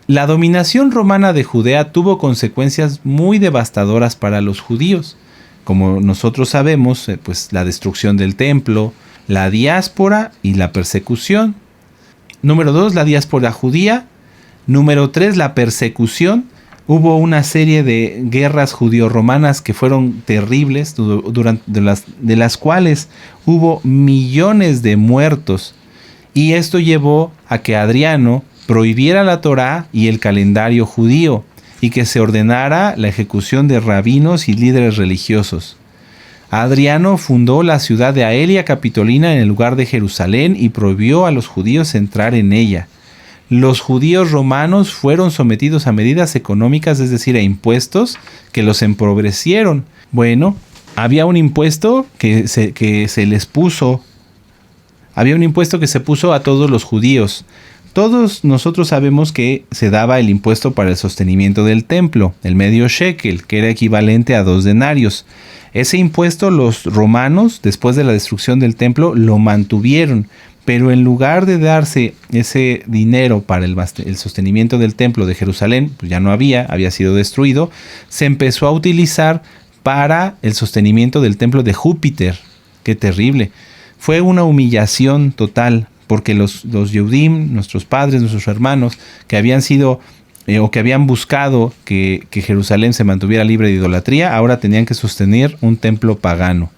La dominación romana de Judea tuvo consecuencias muy devastadoras para los judíos. Como nosotros sabemos, pues la destrucción del templo, la diáspora y la persecución. Número 2, la diáspora judía. Número 3, la persecución. Hubo una serie de guerras judío-romanas que fueron terribles, de las cuales hubo millones de muertos. Y esto llevó a que Adriano prohibiera la Torá y el calendario judío y que se ordenara la ejecución de rabinos y líderes religiosos. Adriano fundó la ciudad de Aelia Capitolina en el lugar de Jerusalén y prohibió a los judíos entrar en ella. Los judíos romanos fueron sometidos a medidas económicas, es decir, a impuestos que los empobrecieron. Bueno, había un impuesto que se les puso. Había un impuesto que se puso a todos los judíos. Todos nosotros sabemos que se daba el impuesto para el sostenimiento del templo, el medio shekel, que era equivalente a 2 denarios. Ese impuesto los romanos, después de la destrucción del templo, lo mantuvieron, pero en lugar de darse ese dinero para el sostenimiento del templo de Jerusalén, pues ya no había sido destruido, se empezó a utilizar para el sostenimiento del templo de Júpiter. ¡Qué terrible! Fue una humillación total, porque los Yehudim, nuestros padres, nuestros hermanos, que habían sido o que habían buscado que Jerusalén se mantuviera libre de idolatría, ahora tenían que sostener un templo pagano.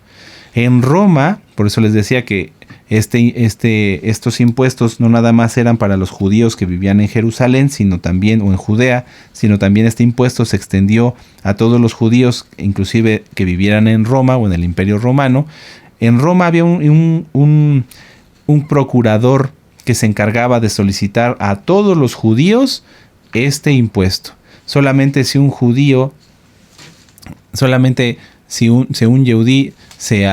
En Roma, por eso les decía que estos impuestos no nada más eran para los judíos que vivían en Jerusalén, sino también, o en Judea, sino también este impuesto se extendió a todos los judíos, inclusive que vivieran en Roma o en el Imperio Romano. En Roma había un procurador que se encargaba de solicitar a todos los judíos este impuesto. Solamente si un yehudí se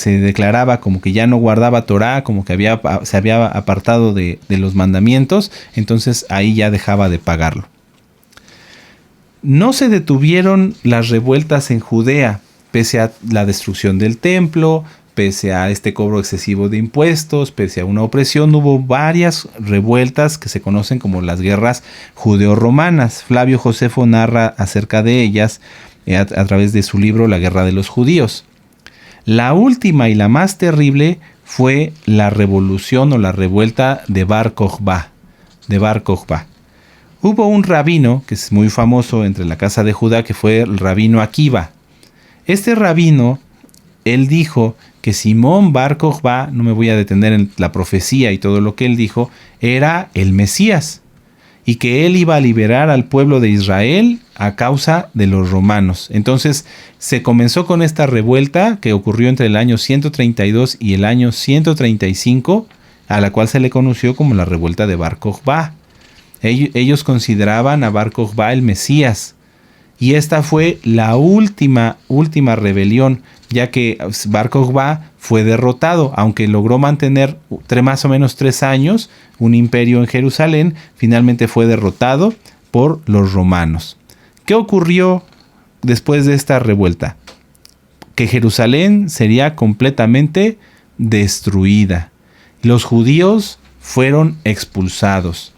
declaraba como que ya no guardaba Torá, como que se había apartado de los mandamientos, entonces ahí ya dejaba de pagarlo. No se detuvieron las revueltas en Judea, pese a la destrucción del templo, pese a este cobro excesivo de impuestos, pese a una opresión, hubo varias revueltas que se conocen como las guerras judeo-romanas. Flavio Josefo narra acerca de ellas a través de su libro La Guerra de los Judíos. La última y la más terrible fue la revolución o la revuelta de Bar Kokhba. Hubo un rabino que es muy famoso entre la casa de Judá, que fue el rabino Akiva. Este rabino, él dijo que Simón Bar Kokhba, no me voy a detener en la profecía y todo lo que él dijo, era el Mesías y que él iba a liberar al pueblo de Israel a causa de los romanos. Entonces se comenzó con esta revuelta que ocurrió entre el año 132 y el año 135, a la cual se le conoció como la revuelta de Bar Kokhba. Ellos consideraban a Bar Kokhba el Mesías Y esta fue la última rebelión, ya que Bar Kokhba fue derrotado, aunque logró mantener más o menos 3 años un imperio en Jerusalén, finalmente fue derrotado por los romanos. ¿Qué ocurrió después de esta revuelta? Que Jerusalén sería completamente destruida. Los judíos fueron expulsados.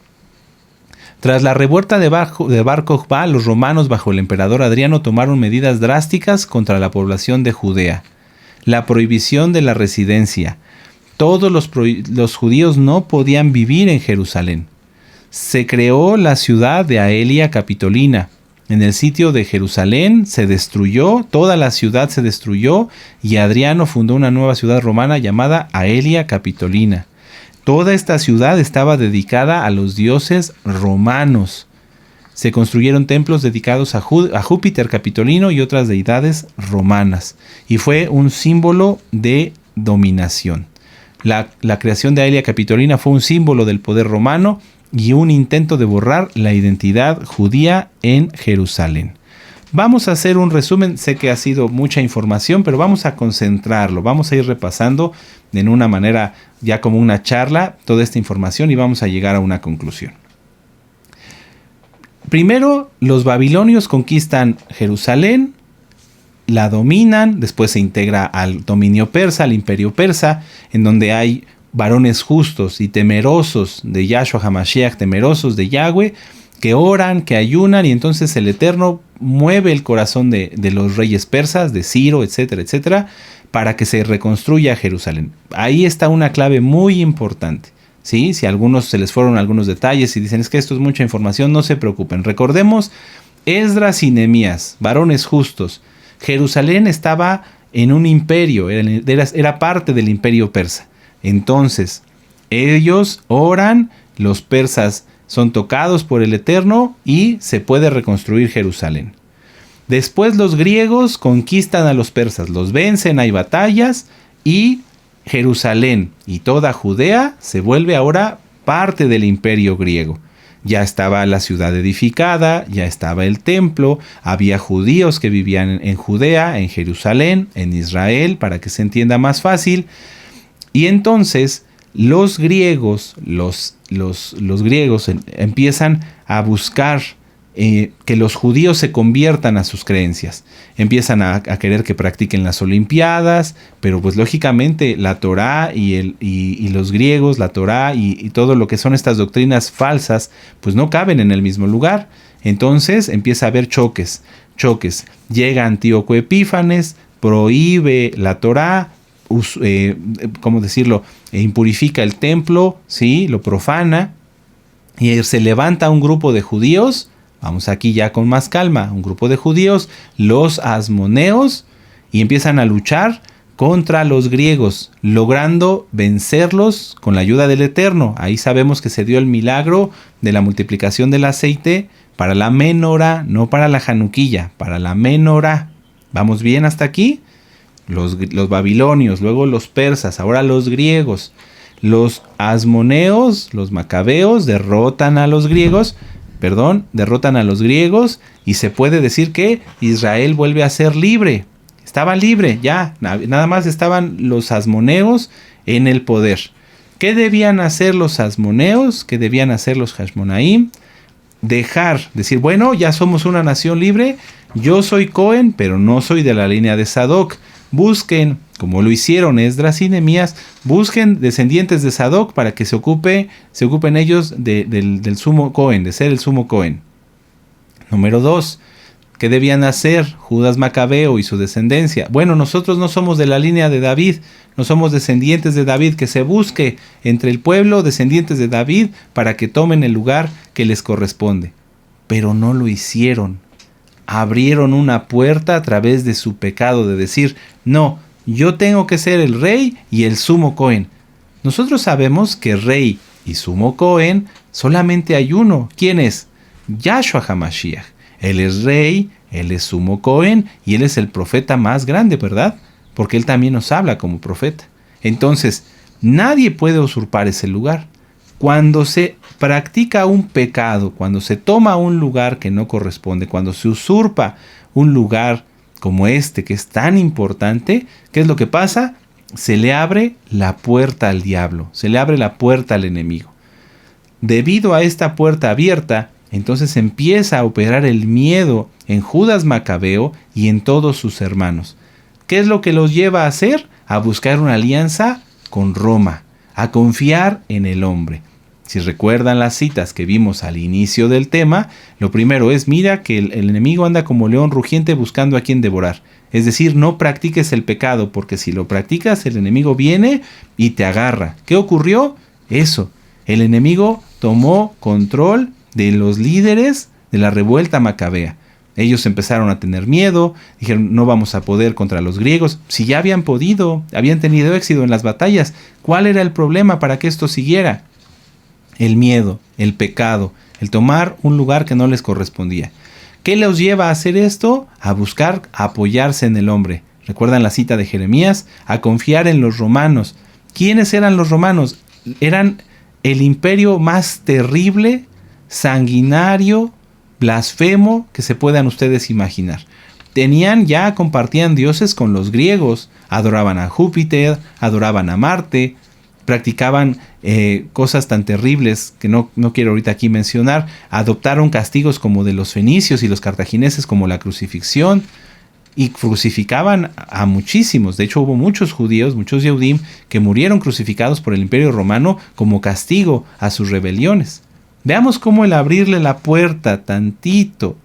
Tras la revuelta de Bar Kokhba, los romanos bajo el emperador Adriano tomaron medidas drásticas contra la población de Judea. La prohibición de la residencia. Todos los judíos no podían vivir en Jerusalén. Se creó la ciudad de Aelia Capitolina. En el sitio de Jerusalén se destruyó, toda la ciudad se destruyó y Adriano fundó una nueva ciudad romana llamada Aelia Capitolina. Toda esta ciudad estaba dedicada a los dioses romanos. Se construyeron templos dedicados a Júpiter Capitolino y otras deidades romanas. Y fue un símbolo de dominación. La creación de Aelia Capitolina fue un símbolo del poder romano y un intento de borrar la identidad judía en Jerusalén. Vamos a hacer un resumen, sé que ha sido mucha información, pero vamos a concentrarlo, vamos a ir repasando en una manera ya como una charla toda esta información y vamos a llegar a una conclusión. Primero, los babilonios conquistan Jerusalén, la dominan, después se integra al dominio persa, al imperio persa, en donde hay varones justos y temerosos de Yahshua HaMashiach, temerosos de Yahweh, que oran, que ayunan, y entonces el Eterno mueve el corazón de los reyes persas, de Ciro, etcétera, etcétera, para que se reconstruya Jerusalén. Ahí está una clave muy importante, ¿sí? Si a algunos se les fueron algunos detalles y dicen, es que esto es mucha información, no se preocupen. Recordemos, Esdras y Nehemías, varones justos. Jerusalén estaba en un imperio, era parte del imperio persa. Entonces, ellos oran, los persas son tocados por el Eterno y se puede reconstruir Jerusalén. Después los griegos conquistan a los persas, los vencen, hay batallas y Jerusalén y toda Judea se vuelve ahora parte del imperio griego. Ya estaba la ciudad edificada, ya estaba el templo, había judíos que vivían en Judea, en Jerusalén, en Israel, para que se entienda más fácil. Y entonces los griegos, los griegos empiezan a buscar que los judíos se conviertan a sus creencias. Empiezan a querer que practiquen las olimpiadas, pero pues lógicamente la Torá y los griegos, la Torá y todo lo que son estas doctrinas falsas, pues no caben en el mismo lugar. Entonces empieza a haber choques. Llega Antíoco Epífanes, prohíbe la Torá, impurifica el templo, ¿sí? Lo profana, y se levanta un grupo de judíos, vamos aquí ya con más calma, un grupo de judíos, los asmoneos, y empiezan a luchar contra los griegos, logrando vencerlos con la ayuda del Eterno. Ahí sabemos que se dio el milagro de la multiplicación del aceite para la menorá, no para la januquilla, para la menorá. ¿Vamos bien hasta aquí? Los babilonios, luego los persas, ahora los griegos. Los asmoneos, los macabeos, derrotan a los griegos y se puede decir que Israel vuelve a ser libre. Estaba libre, ya, nada más estaban los asmoneos en el poder. ¿Qué debían hacer los asmoneos? ¿Qué debían hacer los hashmonaim? Decir, bueno, ya somos una nación libre, yo soy Cohen, pero no soy de la línea de Sadoc. Busquen, como lo hicieron Esdras y Nehemías, busquen descendientes de Sadoc para que se ocupen ellos del sumo Cohen, de ser el sumo Cohen. Número 2, ¿qué debían hacer Judas Macabeo y su descendencia? Bueno, nosotros no somos de la línea de David, no somos descendientes de David, que se busque entre el pueblo descendientes de David para que tomen el lugar que les corresponde. Pero no lo hicieron. Abrieron una puerta a través de su pecado de decir, no, yo tengo que ser el rey y el sumo Cohen. Nosotros sabemos que rey y sumo Cohen solamente hay uno. ¿Quién es? Yahshua HaMashiach. Él es rey, él es sumo Cohen y él es el profeta más grande, ¿verdad? Porque él también nos habla como profeta. Entonces, nadie puede usurpar ese lugar. Cuando se practica un pecado, cuando se toma un lugar que no corresponde, cuando se usurpa un lugar como este que es tan importante, ¿qué es lo que pasa? Se le abre la puerta al diablo, se le abre la puerta al enemigo. Debido a esta puerta abierta, entonces empieza a operar el miedo en Judas Macabeo y en todos sus hermanos. ¿Qué es lo que los lleva a hacer? A buscar una alianza con Roma, a confiar en el hombre. Si recuerdan las citas que vimos al inicio del tema, lo primero es: mira que el enemigo anda como león rugiente buscando a quien devorar. Es decir, no practiques el pecado, porque si lo practicas, el enemigo viene y te agarra. ¿Qué ocurrió? Eso, el enemigo tomó control de los líderes de la revuelta macabea. Ellos empezaron a tener miedo, dijeron: no vamos a poder contra los griegos. Si ya habían podido, habían tenido éxito en las batallas, ¿cuál era el problema para que esto siguiera? El miedo, el pecado, el tomar un lugar que no les correspondía. ¿Qué los lleva a hacer esto? A buscar apoyarse en el hombre. ¿Recuerdan la cita de Jeremías? A confiar en los romanos. ¿Quiénes eran los romanos? Eran el imperio más terrible, sanguinario, blasfemo que se puedan ustedes imaginar. Compartían dioses con los griegos, adoraban a Júpiter, adoraban a Marte, practicaban cosas tan terribles que no quiero ahorita aquí mencionar. Adoptaron castigos como de los fenicios y los cartagineses, como la crucifixión, y crucificaban a muchísimos. De hecho, hubo muchos judíos, muchos Yehudim, que murieron crucificados por el Imperio Romano como castigo a sus rebeliones. Veamos cómo el abrirle la puerta tantito,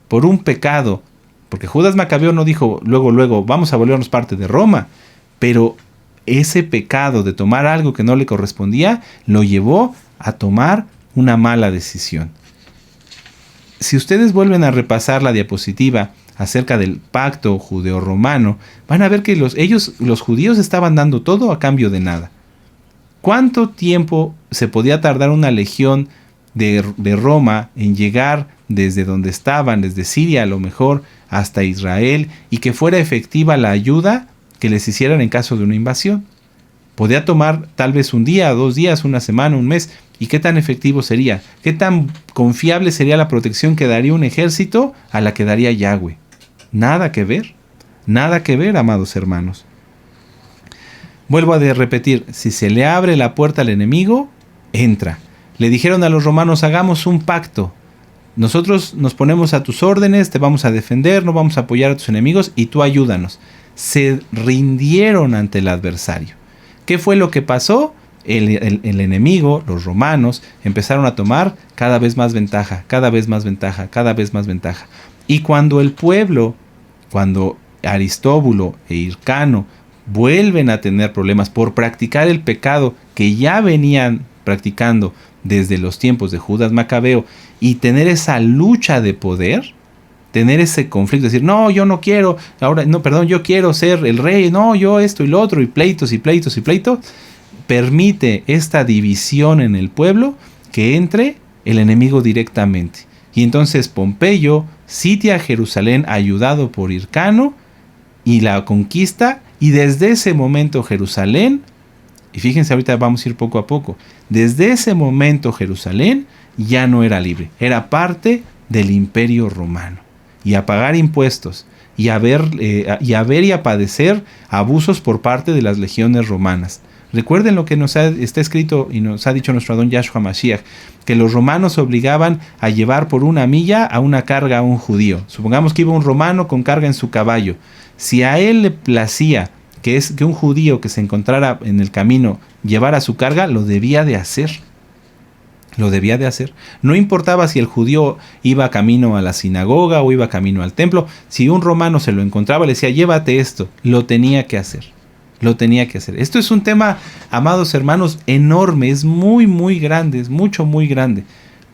por un pecado, porque Judas Macabeo no dijo luego, vamos a volvernos parte de Roma, pero ese pecado de tomar algo que no le correspondía lo llevó a tomar una mala decisión. Si ustedes vuelven a repasar la diapositiva acerca del pacto judeo-romano, van a ver que los judíos estaban dando todo a cambio de nada. ¿Cuánto tiempo se podía tardar una legión de Roma en llegar desde donde estaban, desde Siria a lo mejor, hasta Israel, y que fuera efectiva la ayuda que les hicieran en caso de una invasión? Podía tomar tal vez un día, 2 días, una semana, un mes. ¿Y qué tan efectivo sería? ¿Qué tan confiable sería la protección que daría un ejército a la que daría Yahweh? Nada que ver, amados hermanos. Vuelvo a repetir: si se le abre la puerta al enemigo, entra. Le dijeron a los romanos: hagamos un pacto. Nosotros nos ponemos a tus órdenes, te vamos a defender, no vamos a apoyar a tus enemigos y tú ayúdanos. Se rindieron ante el adversario. ¿Qué fue lo que pasó? El enemigo, los romanos, empezaron a tomar cada vez más ventaja. Y cuando el pueblo, cuando Aristóbulo e Hircano vuelven a tener problemas por practicar el pecado que ya venían practicando desde los tiempos de Judas Macabeo, y tener esa lucha de poder, tener ese conflicto, decir: no, yo no quiero, yo quiero ser el rey, no, yo esto y lo otro, y pleitos, permite esta división en el pueblo, que entre el enemigo directamente. Y entonces Pompeyo sitia Jerusalén ayudado por Hircano y la conquista, y desde ese momento Jerusalén, y fíjense, ahorita vamos a ir poco a poco, desde ese momento Jerusalén ya no era libre, era parte del Imperio Romano, y a pagar impuestos, y a ver y a padecer abusos por parte de las legiones romanas. Recuerden lo que está escrito y nos ha dicho nuestro Adón Yahshua Mashiach, que los romanos obligaban a llevar por 1 milla a una carga a un judío. Supongamos que iba un romano con carga en su caballo. Si a él le placía que un judío que se encontrara en el camino llevara su carga, lo debía de hacer. No importaba si el judío iba camino a la sinagoga o iba camino al templo. Si un romano se lo encontraba, le decía: llévate esto. Lo tenía que hacer. Esto es un tema, amados hermanos, enorme. Es muy, muy grande. Es mucho, muy grande.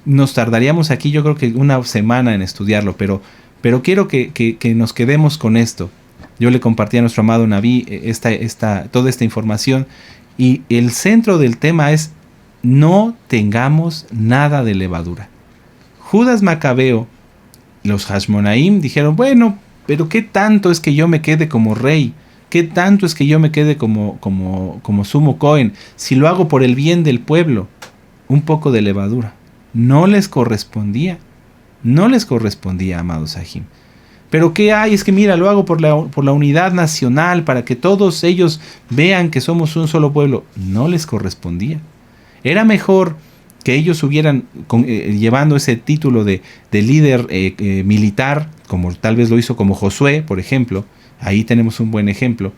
Nos tardaríamos aquí, yo creo que 1 semana en estudiarlo, pero quiero que nos quedemos con esto. Yo le compartí a nuestro amado Naví toda esta información, y el centro del tema es: no tengamos nada de levadura. Judas Macabeo, los Hashmonaim dijeron: bueno, pero ¿qué tanto es que yo me quede como rey? ¿Qué tanto es que yo me quede como sumo Cohen si lo hago por el bien del pueblo? un poco de levadura. No les correspondía. No les correspondía, amados Sahim. Pero ¿qué hay? Es que mira, lo hago por la unidad nacional, para que todos ellos vean que somos un solo pueblo. No les correspondía. Era mejor que ellos hubieran llevando ese título de líder militar, como tal vez lo hizo como Josué, por ejemplo. Ahí tenemos un buen ejemplo.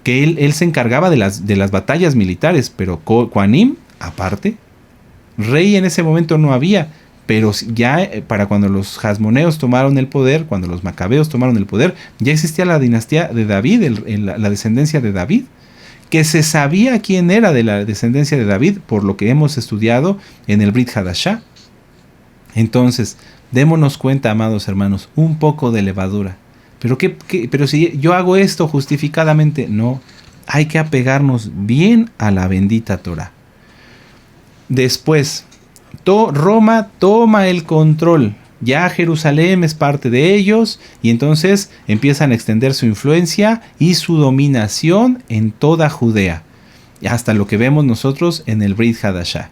Que él se encargaba de las batallas militares, pero Kohanim, aparte. Rey en ese momento no había, pero ya para cuando los hasmoneos tomaron el poder, cuando los macabeos tomaron el poder, ya existía la dinastía de David, la descendencia de David, que se sabía quién era de la descendencia de David, por lo que hemos estudiado en el Brit Hadashah. Entonces, démonos cuenta, amados hermanos, un poco de levadura. Pero si yo hago esto justificadamente, no, hay que apegarnos bien a la bendita Torah. Después, Roma toma el control. Ya Jerusalén es parte de ellos y entonces empiezan a extender su influencia y su dominación en toda Judea, hasta lo que vemos nosotros en el Brit Hadashah.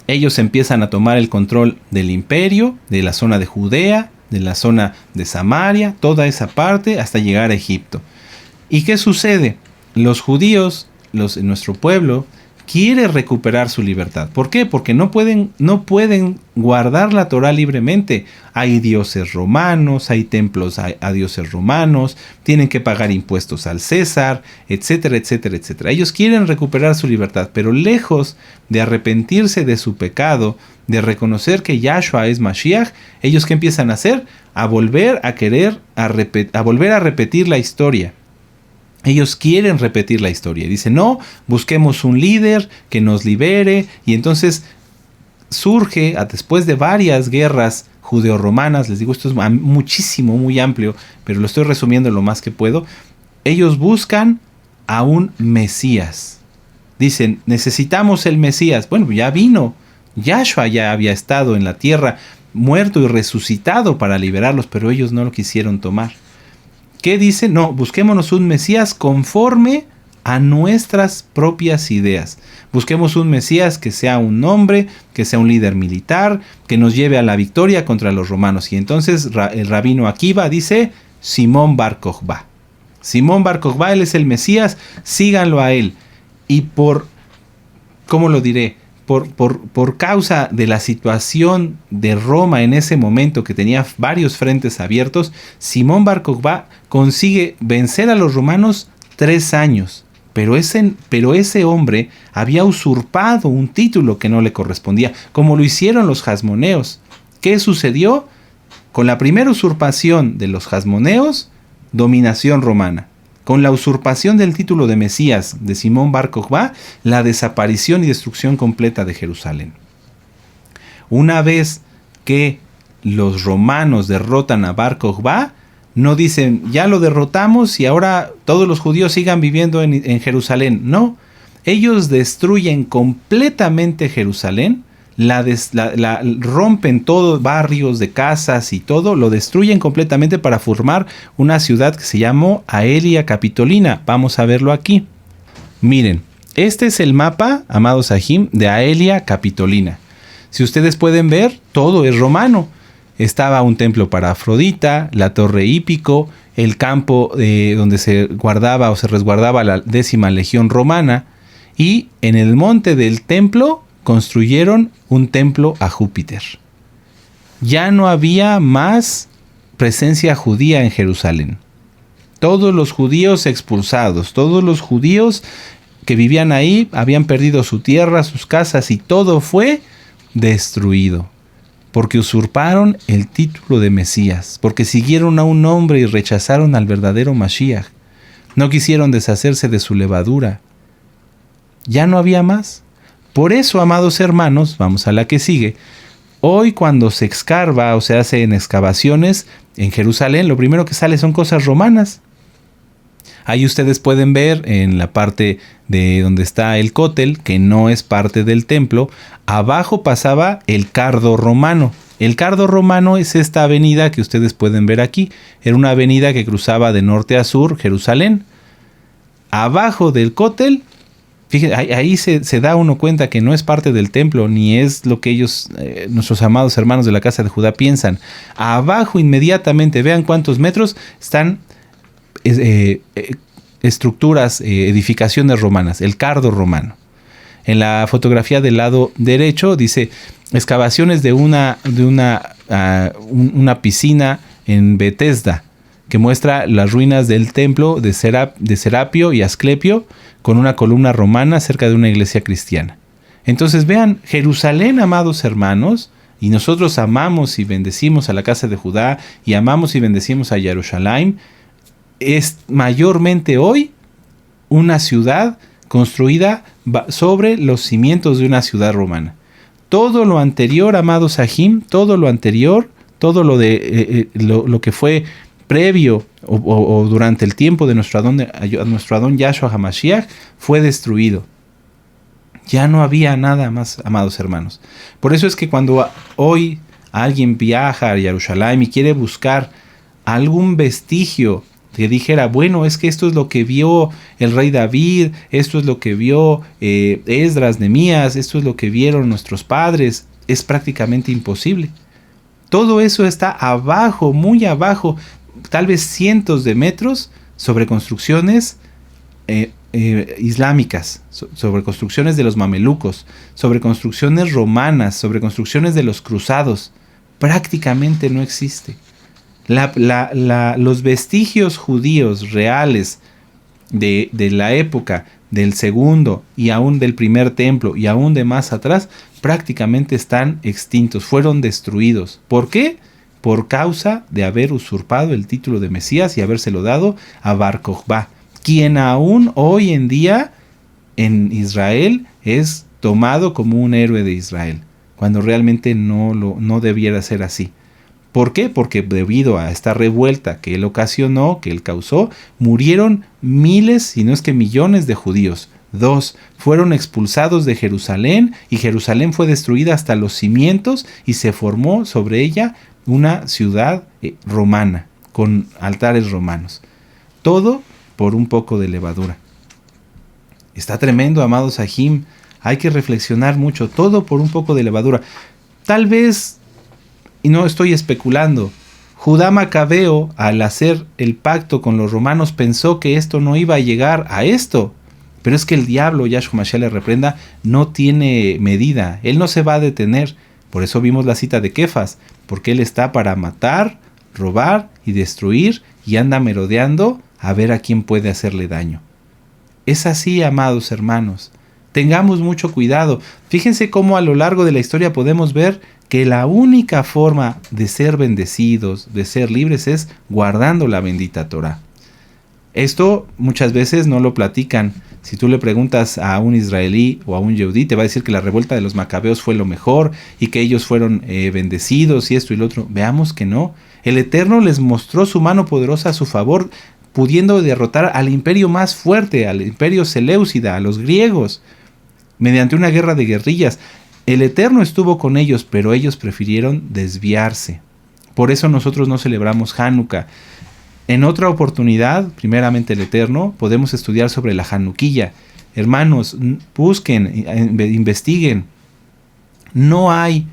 Ellos empiezan a tomar el control del imperio, de la zona de Judea, de la zona de Samaria, toda esa parte, hasta llegar a Egipto. ¿Y qué sucede? Los judíos, nuestro pueblo, quiere recuperar su libertad. ¿Por qué? Porque no pueden guardar la Torah libremente. Hay dioses romanos, hay templos a dioses romanos, tienen que pagar impuestos al César, etcétera, etcétera, etcétera. Ellos quieren recuperar su libertad, pero lejos de arrepentirse de su pecado, de reconocer que Yahshua es Mashiach, ellos ¿qué empiezan a hacer? A volver a repetir la historia. Ellos quieren repetir la historia. Dicen, no, busquemos un líder que nos libere. Y entonces surge, después de varias guerras judeo-romanas, les digo, esto es muchísimo, muy amplio, pero lo estoy resumiendo lo más que puedo. Ellos buscan a un Mesías. Dicen, necesitamos el Mesías. Bueno, ya vino. Yahshua ya había estado en la tierra, muerto y resucitado para liberarlos, pero ellos no lo quisieron tomar. ¿Qué dice? No, busquémonos un Mesías conforme a nuestras propias ideas. Busquemos un Mesías que sea un hombre, que sea un líder militar, que nos lleve a la victoria contra los romanos. Y entonces el rabino Akiva dice, Simón Bar Kokhba. Simón Bar Kokhba, él es el Mesías, síganlo a él. Y ¿cómo lo diré? Por causa de la situación de Roma en ese momento, que tenía varios frentes abiertos, Simón Bar Kokhba consigue vencer a los romanos 3 años. Pero ese hombre había usurpado un título que no le correspondía, como lo hicieron los hasmoneos. ¿Qué sucedió? Con la primera usurpación de los hasmoneos, dominación romana. Con la usurpación del título de Mesías de Simón Bar Kokhba, la desaparición y destrucción completa de Jerusalén. Una vez que los romanos derrotan a Bar Kokhba, no dicen, ya lo derrotamos y ahora todos los judíos sigan viviendo en Jerusalén. No, ellos destruyen completamente Jerusalén, rompen todos barrios de casas y todo, lo destruyen completamente para formar una ciudad que se llamó Aelia Capitolina. Vamos a verlo aquí. Miren, este es el mapa, amados Sahim, de Aelia Capitolina. Si ustedes pueden ver, todo es romano. Estaba un templo para Afrodita, la torre hípico, el campo donde se guardaba o se resguardaba la 10ª legión romana, y en el monte del templo construyeron un templo a Júpiter. Ya no había más presencia judía en Jerusalén. Todos los judíos expulsados, todos los judíos que vivían ahí habían perdido su tierra, sus casas, y todo fue destruido. Porque usurparon el título de Mesías, porque siguieron a un hombre y rechazaron al verdadero Mashiach. No quisieron deshacerse de su levadura. Ya no había más. Por eso, amados hermanos, vamos a la que sigue. Hoy cuando se escarba o se hacen excavaciones en Jerusalén, lo primero que sale son cosas romanas. Ahí ustedes pueden ver en la parte de donde está el cótel, que no es parte del templo, abajo pasaba el cardo romano. El cardo romano es esta avenida que ustedes pueden ver aquí. Era una avenida que cruzaba de norte a sur Jerusalén. Abajo del cótel, Fíjense, ahí se da uno cuenta que no es parte del templo, ni es lo que ellos, nuestros amados hermanos de la casa de Judá, piensan. Abajo inmediatamente, vean cuántos metros están estructuras, edificaciones romanas, el cardo romano. En la fotografía del lado derecho dice excavaciones de una piscina en Betesda, que muestra las ruinas del templo de Serapio y Asclepio con una columna romana cerca de una iglesia cristiana. Entonces vean, Jerusalén, amados hermanos, y nosotros amamos y bendecimos a la casa de Judá y amamos y bendecimos a Jerusalén, es mayormente hoy una ciudad construida sobre los cimientos de una ciudad romana. Todo lo anterior, amados Sahim, todo lo anterior, todo lo que fue previo o durante el tiempo de nuestro Adón Yahshua HaMashiach fue destruido. Ya no había nada más, amados hermanos. Por eso es que cuando hoy alguien viaja a Jerusalén y quiere buscar algún vestigio que dijera, bueno, es que esto es lo que vio el rey David, esto es lo que vio Esdras, Nehemías, esto es lo que vieron nuestros padres, es prácticamente imposible. Todo eso está abajo, muy abajo, tal vez cientos de metros, sobre construcciones islámicas, sobre construcciones de los mamelucos, sobre construcciones romanas, sobre construcciones de los cruzados. Prácticamente no existe. Los vestigios judíos reales de la época del segundo y aún del primer templo y aún de más atrás prácticamente están extintos, fueron destruidos. ¿Por qué? Por causa de haber usurpado el título de Mesías y habérselo dado a Bar Kokhba, quien aún hoy en día en Israel es tomado como un héroe de Israel, cuando realmente no debiera ser así. ¿Por qué? Porque debido a esta revuelta que él ocasionó, que él causó, murieron miles, si no es que millones de judíos. 2. Fueron expulsados de Jerusalén y Jerusalén fue destruida hasta los cimientos y se formó sobre ella una ciudad romana, con altares romanos. Todo por un poco de levadura. Está tremendo, amados Sahim. Hay que reflexionar mucho. Todo por un poco de levadura. Tal vez, y no estoy especulando, Judá Macabeo, al hacer el pacto con los romanos, pensó que esto no iba a llegar a esto. Pero es que el diablo, Yahshua Mashiach le reprenda, no tiene medida. Él no se va a detener. Por eso vimos la cita de Kefas, porque él está para matar, robar y destruir, y anda merodeando a ver a quién puede hacerle daño. Es así, amados hermanos. Tengamos mucho cuidado. Fíjense cómo a lo largo de la historia podemos ver que la única forma de ser bendecidos, de ser libres, es guardando la bendita Torah. Esto muchas veces no lo platican. Si tú le preguntas a un israelí o a un yehudí, te va a decir que la revuelta de los macabeos fue lo mejor y que ellos fueron bendecidos y esto y lo otro. Veamos que no. El Eterno les mostró su mano poderosa a su favor, pudiendo derrotar al imperio más fuerte, al imperio seleucida, a los griegos, mediante una guerra de guerrillas. El Eterno estuvo con ellos, pero ellos prefirieron desviarse. Por eso nosotros no celebramos Hanukkah. En otra oportunidad, primeramente el Eterno, podemos estudiar sobre la Hanukkilla. Hermanos, busquen, investiguen. No hay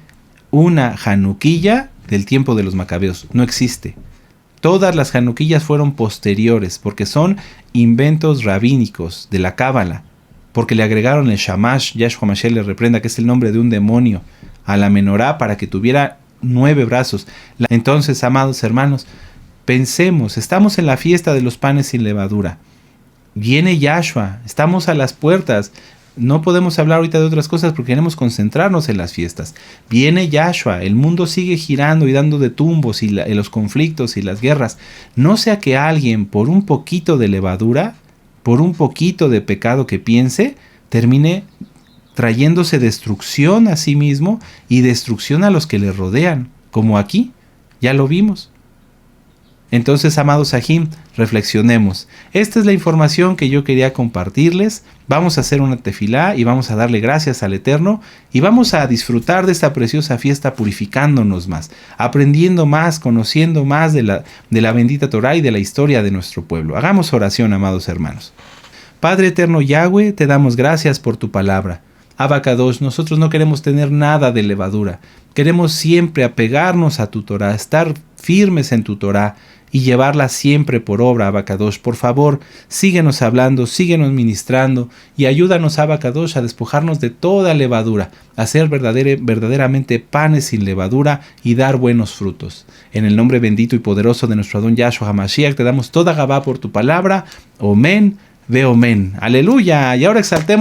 una Hanukkilla del tiempo de los macabeos. No existe. Todas las Hanukkillas fueron posteriores, porque son inventos rabínicos de la Cábala. Porque le agregaron el Shamash, Yahshua Mashiach le reprenda, que es el nombre de un demonio, a la menorá para que tuviera 9 brazos. Entonces, amados hermanos, pensemos, estamos en la fiesta de los panes sin levadura. Viene Yahshua, estamos a las puertas. No podemos hablar ahorita de otras cosas porque queremos concentrarnos en las fiestas. Viene Yahshua, el mundo sigue girando y dando de tumbos y los conflictos y las guerras. No sea que alguien por un poquito de levadura, por un poquito de pecado que piense, termine trayéndose destrucción a sí mismo y destrucción a los que le rodean, como aquí, ya lo vimos. Entonces, amados Sahim, reflexionemos. Esta es la información que yo quería compartirles. Vamos a hacer una tefilá y vamos a darle gracias al Eterno y vamos a disfrutar de esta preciosa fiesta purificándonos más, aprendiendo más, conociendo más de la bendita Torah y de la historia de nuestro pueblo. Hagamos oración, amados hermanos. Padre eterno Yahweh, te damos gracias por tu palabra. Abacados, nosotros no queremos tener nada de levadura. Queremos siempre apegarnos a tu Torah, estar firmes en tu Torah y llevarla siempre por obra, Abacados. Por favor, síguenos hablando, síguenos ministrando y ayúdanos, Abacados, a despojarnos de toda levadura, a ser verdaderamente panes sin levadura y dar buenos frutos. En el nombre bendito y poderoso de nuestro Adón Yahshua HaMashiach, te damos toda Gabá por tu palabra. Omen, ve omen. Aleluya. Y ahora exaltemos